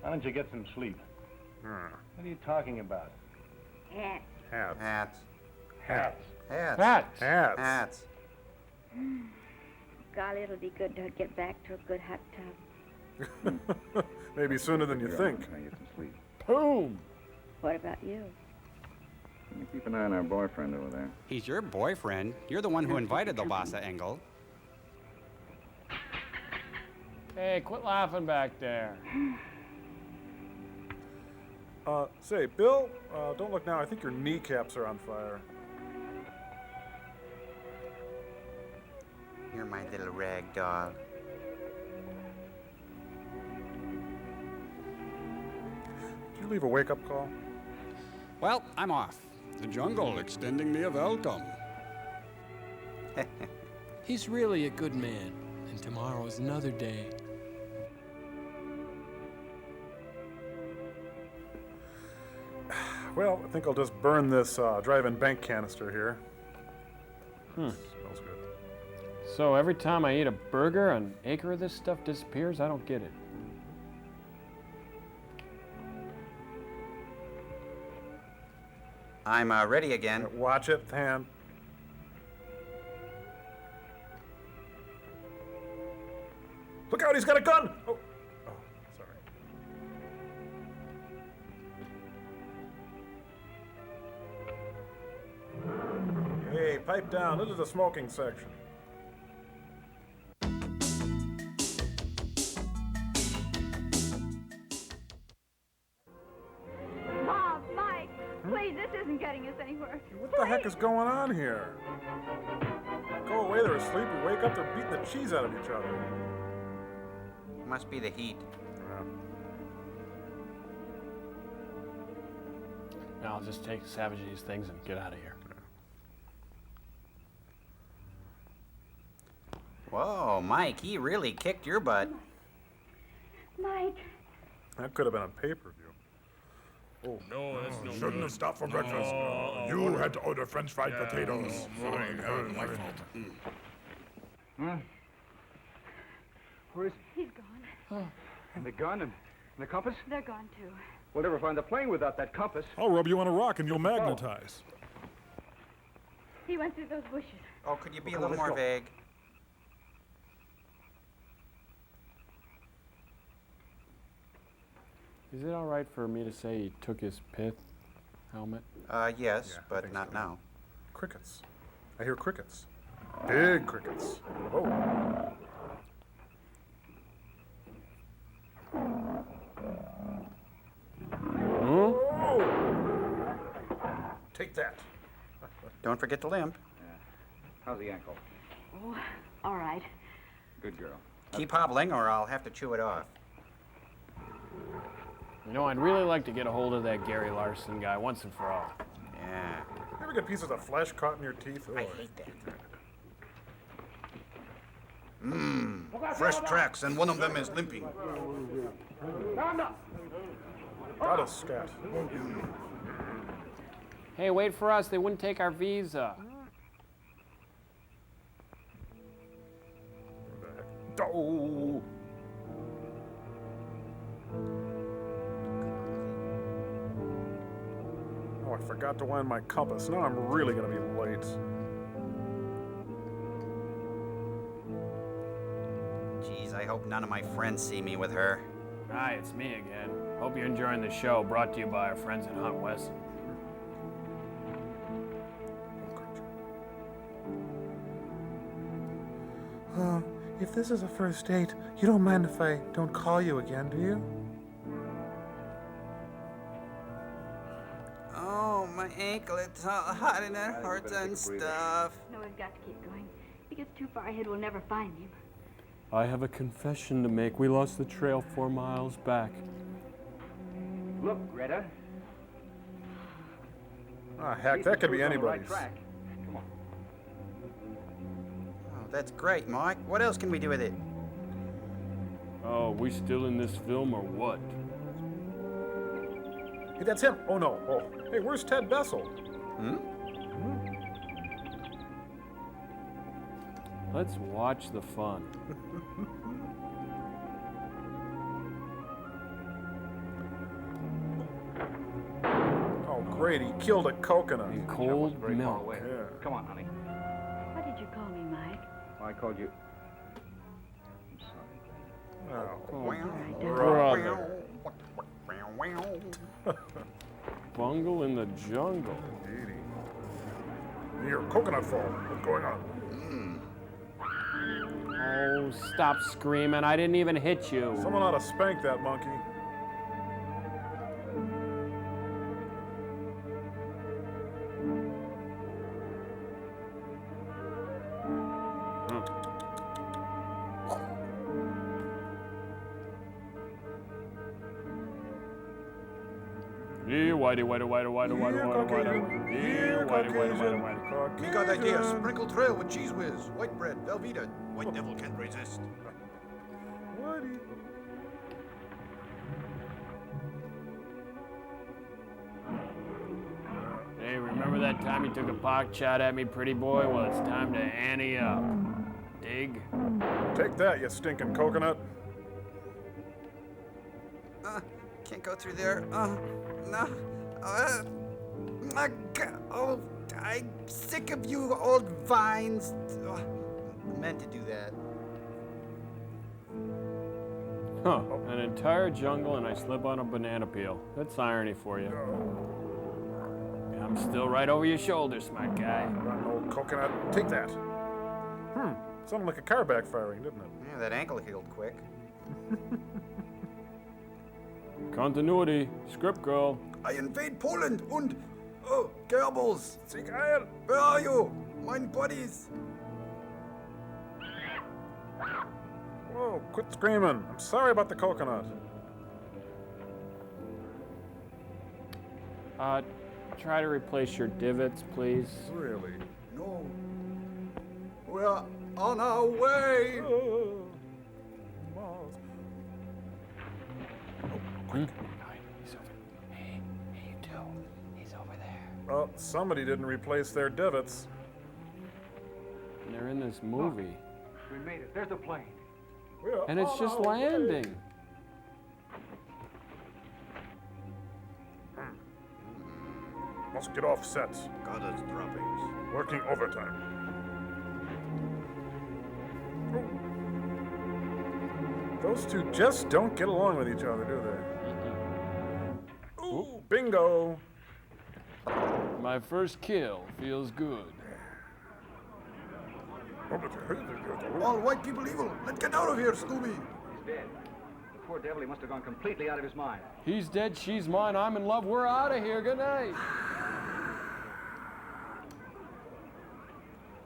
Why don't you get some sleep? What are you talking about?
Hats.
Hats.
Hats.
Hats.
Hats.
Hats.
Hats.
Hats.
Golly, it'll be good to get back to a good hot tub.
Maybe sooner than you
Here,
think.
I'll get some sleep.
Boom.
What about you?
You keep an eye on our boyfriend over there.
He's your boyfriend. You're the one who invited the Lhasa Engel.
Hey, quit laughing back there.
Say, Bill, don't look now. I think your kneecaps are on fire.
You're my little rag doll.
Did you leave a wake-up call?
Well, I'm off. The jungle extending me a welcome.
He's really a good man, and tomorrow's another day.
Well, I think I'll just burn this drive-in bank canister here. Smells good.
So every time I eat a burger, an acre of this stuff disappears? I don't get it.
I'm ready again.
Watch it, hand. Look out, he's got a gun! Oh, sorry. Hey, pipe down. This is the smoking section.
Mom, Mike, please, this isn't getting us anywhere.
What the heck is going on here? Go away, they're asleep. We wake up, they're beating the cheese out of each other.
Must be the heat.
Now I'll just savage these things and get out of here.
Whoa, Mike, he really kicked your butt.
Mike.
That could have been a pay-per-view.
Oh.
No, that's no
Shouldn't
good.
have stopped for
No.
breakfast. You had to order French fried potatoes.
My fault.
Huh? Where is
He's gone.
And the gun and the compass?
They're gone, too.
We'll never find the plane without that compass.
I'll rub you on a rock and you'll magnetize.
He went through those bushes.
Oh, could you be a
Come on,
little
let's
more
go.
vague?
Is it all right for me to say he took his pith helmet?
Yes,
Yeah, I
but
think
not
so.
now.
Crickets. I hear crickets. Big crickets. Oh. Oh. Take that.
Don't forget the limp.
How's the ankle?
Oh, all right.
Good girl.
Keep hobbling or I'll have to chew it off.
You know, I'd really like to get a hold of that Gary Larson guy once and for all.
Yeah.
You ever get pieces of flesh caught in your teeth?
I hate that.
Fresh tracks, and one of them is limping.
Got a scat.
Hey, wait for us. They wouldn't take our visa.
Oh. Oh, I forgot to wind my compass. Now I'm really gonna be late.
Geez, I hope none of my friends see me with her.
Hi, it's me again. Hope you're enjoying the show, brought to you by our friends at Hunt Wesson.
If this is a first date, you don't mind if I don't call you again, do you?
Oh, my ankle, it's all hot and it hurts and stuff.
No, we've got to keep going. If he gets too far ahead, we'll never find him.
I have a confession to make. We lost the trail 4 miles back.
Look, Greta.
Ah, heck, that could be anybody's.
Come on.
Oh, that's great, Mike. What else can we do with it?
Oh, we still in this film or what?
Hey, that's him. Oh, no. Oh, hey, where's Ted Bessel?
Hmm?
Let's watch the fun.
Oh, great. He killed a coconut.
And cold
Very far
milk.
away.
Yeah.
Come on, honey.
What did you call me, Mike?
I called you. I'm sorry.
Oh.
Brother. Bungle in the jungle.
Indeedy. Your coconut fall. What's going on?
Oh, stop screaming. I didn't even hit you.
Someone ought to spank that monkey.
Here, whitey, whitey, whitey, whitey, whitey,
Here,
whitey,
Caucasian.
whitey.
Here,
Here, whitey, whitey, whitey,
Caucasian.
whitey.
We got idea. Sprinkle trail with cheese whiz, white bread, Velveeta. White devil can't resist.
Woody.
Hey, remember that time you took a pock shot at me, pretty boy? Well, it's time to ante up. Dig?
Take that, you stinking coconut.
Can't go through there. No. Oh, I'm sick of you old vines. I meant to do that.
Huh. An entire jungle and I slip on a banana peel. That's irony for you. I'm still right over your shoulder, smart guy.
Rotten old coconut. Take that. Sounded like a car backfiring, didn't it?
Yeah, that ankle healed quick.
Continuity. Script girl.
I invade Poland und... Oh, Goebbels.
Sieg Heil.
Where are you? Mein buddies.
Whoa, quit screaming. I'm sorry about the coconut.
Try to replace your divots, please.
Really?
No. Where On our way!
Well, somebody didn't replace their divots.
And they're in this movie.
We made it. There's the plane.
And it's just landing.
Must get off set.
Goddard's droppings.
Working overtime.
Those two just don't get along with each other, do they? Ooh, bingo!
My first kill feels good.
All white people evil. Let's get out of here, Scooby.
He's dead. The poor devil, he must have gone completely out of his mind.
He's dead, she's mine, I'm in love, we're out of here. Good night.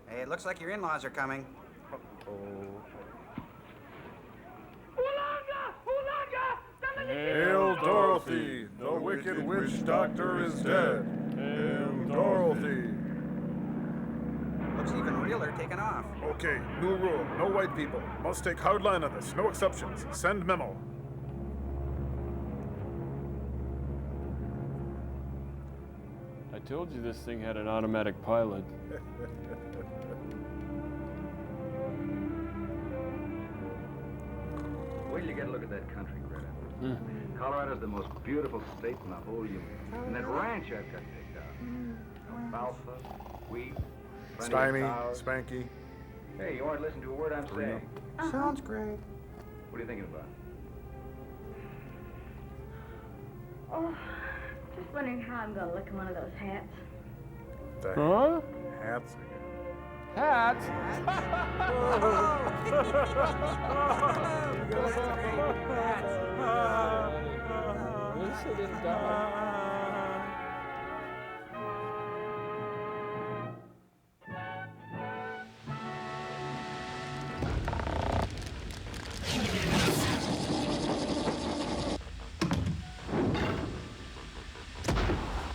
Hey, it looks like your in-laws are coming.
Hail Dorothy, the wicked witch doctor is dead. Hail Dorothy.
Looks even realer taking off.
Okay, new rule. No white people. Must take hard line on this. No exceptions. Send memo.
I told you this thing had an automatic pilot.
Wait till you get a look at that country, Greta. Colorado's the most beautiful state in the whole union. And that ranch I've got picked out. Alfalfa, wheat, plenty of
Stymie,
cows.
Spanky.
Hey, you aren't listening to a word I'm saying.
Sounds great.
What are you thinking about?
Oh, just wondering how I'm going to look in one of those hats.
The
Huh?
hats.
Hats? Listen and die.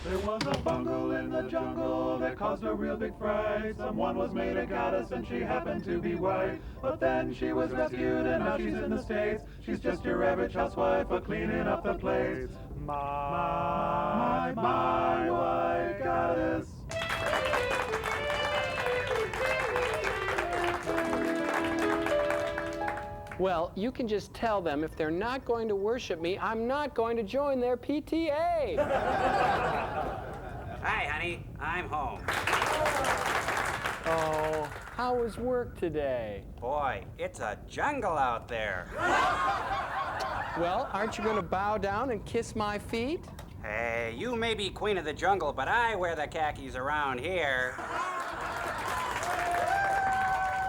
There was a bungle in the jungle that caused a real big fright. Someone was made a goddess and she happened to be white. But then she was rescued and now she's in the States. She's just your average housewife for cleaning up the plates. My white goddess.
Well, you can just tell them if they're not going to worship me, I'm not going to join their PTA.
Hi, honey. I'm home.
Oh, how was work today?
Boy, it's a jungle out there.
Well, aren't you going to bow down and kiss my feet?
Hey, you may be queen of the jungle, but I wear the khakis around here.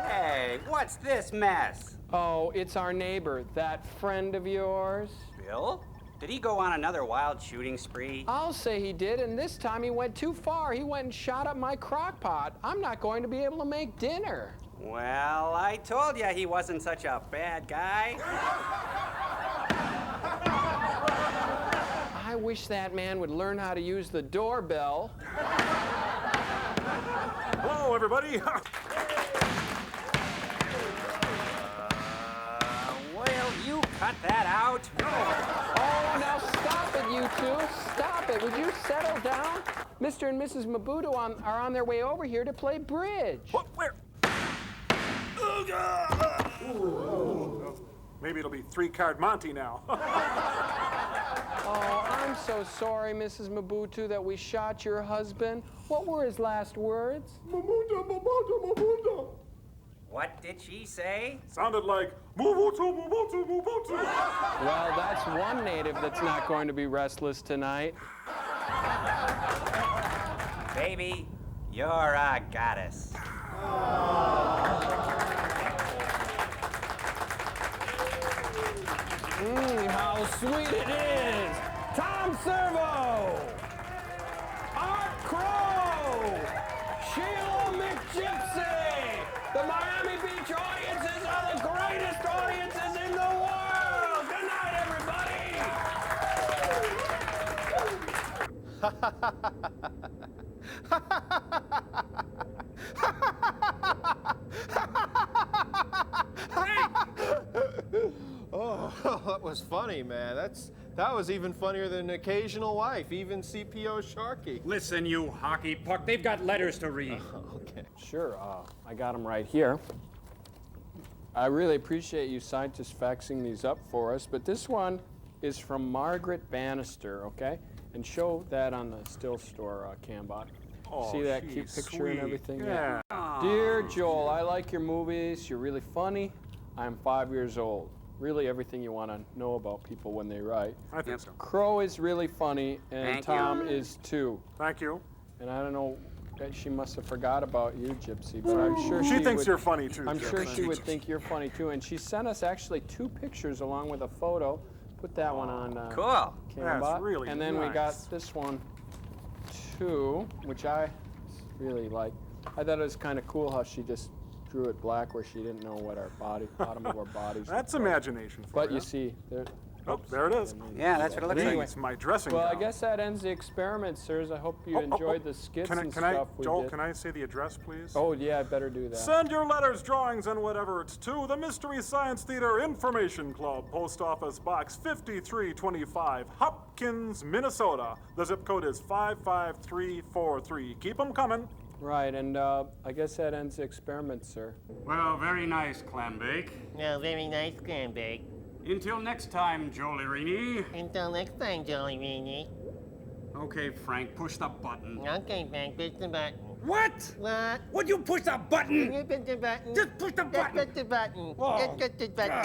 Hey, what's this mess?
Oh, it's our neighbor, that friend of yours.
Bill? Did he go on another wild shooting spree?
I'll say he did, and this time he went too far. He went and shot up my crock pot. I'm not going to be able to make dinner.
Well, I told you he wasn't such a bad guy.
I wish that man would learn how to use the doorbell.
Hello, everybody.
Well, you cut that out.
Oh, now stop it, you two. Stop it. Would you settle down? Mr. and Mrs. Mabuto are on their way over here to play bridge.
What? Where? Maybe it'll be 3-card Monty now.
Oh, I'm so sorry, Mrs. Mabuto, that we shot your husband. What were his last words?
Mabuto, Mabuto, Mabuto.
What did she say?
Sounded like Mabuto, Mabuto, Mabuto.
Well, that's one native that's not going to be restless tonight.
Baby, you're a goddess.
How sweet it is! Tom Servo! Art Crow! Sheila McGypsy! The Miami Beach audiences are the greatest audiences in the world! Good night, everybody!
Oh, that was funny, man. That was even funnier than an occasional wife, even CPO Sharky.
Listen, you hockey puck, they've got letters to read.
Okay.
Sure, I got them right here. I really appreciate you scientists faxing these up for us, but this one is from Margaret Bannister, okay? And show that on the still store, Cambot.
Oh,
see that cute
she's
picture and
sweet.
everything?
Yeah.
Dear Joel, I like your movies. You're really funny. I'm 5 years old. Really everything you want to know about people when they write.
I think so.
Crow is really funny, and
Thank
Tom
you.
is too.
Thank you.
And I don't know, she must have forgot about you, Gypsy, but I'm sure
She thinks
would,
you're funny too.
I'm sure
Gypsy.
she would think you're funny too. And she sent us actually 2 pictures along with a photo. Put that one on
Cool.
Cambot.
That's really
And then we
nice.
got this one too, which I really like. I thought it was kind of cool how she just drew it black where she didn't know what our bottom of our bodies.
That's
looked like.
imagination for
But
you.
you see, there.
Oh, there it is.
Yeah, that's what it looks
Anyway.
like.
It's my dressing
Well, I
gown.
guess that ends the experiment, sirs. I hope you enjoyed the skits and stuff we
Joel,
did.
can I say the address, please?
Oh, yeah, I better do that.
Send your letters, drawings, and whatever it's to the Mystery Science Theater Information Club, Post Office Box 5325, Hopkins, Minnesota. The zip code is 55343. Keep them coming.
Right, and I guess that ends the experiment, sir.
Well, very nice, Clambake.
No, very nice, Clambake.
Until next time, Jolierini.
Until next time, Jolly Weenie.
Okay, Frank, push the button.
Okay, Frank, push the button.
What?
What?
Would you push the button?
You push the button.
Just push the button.
Just push the button.
Oh,
Just push the button.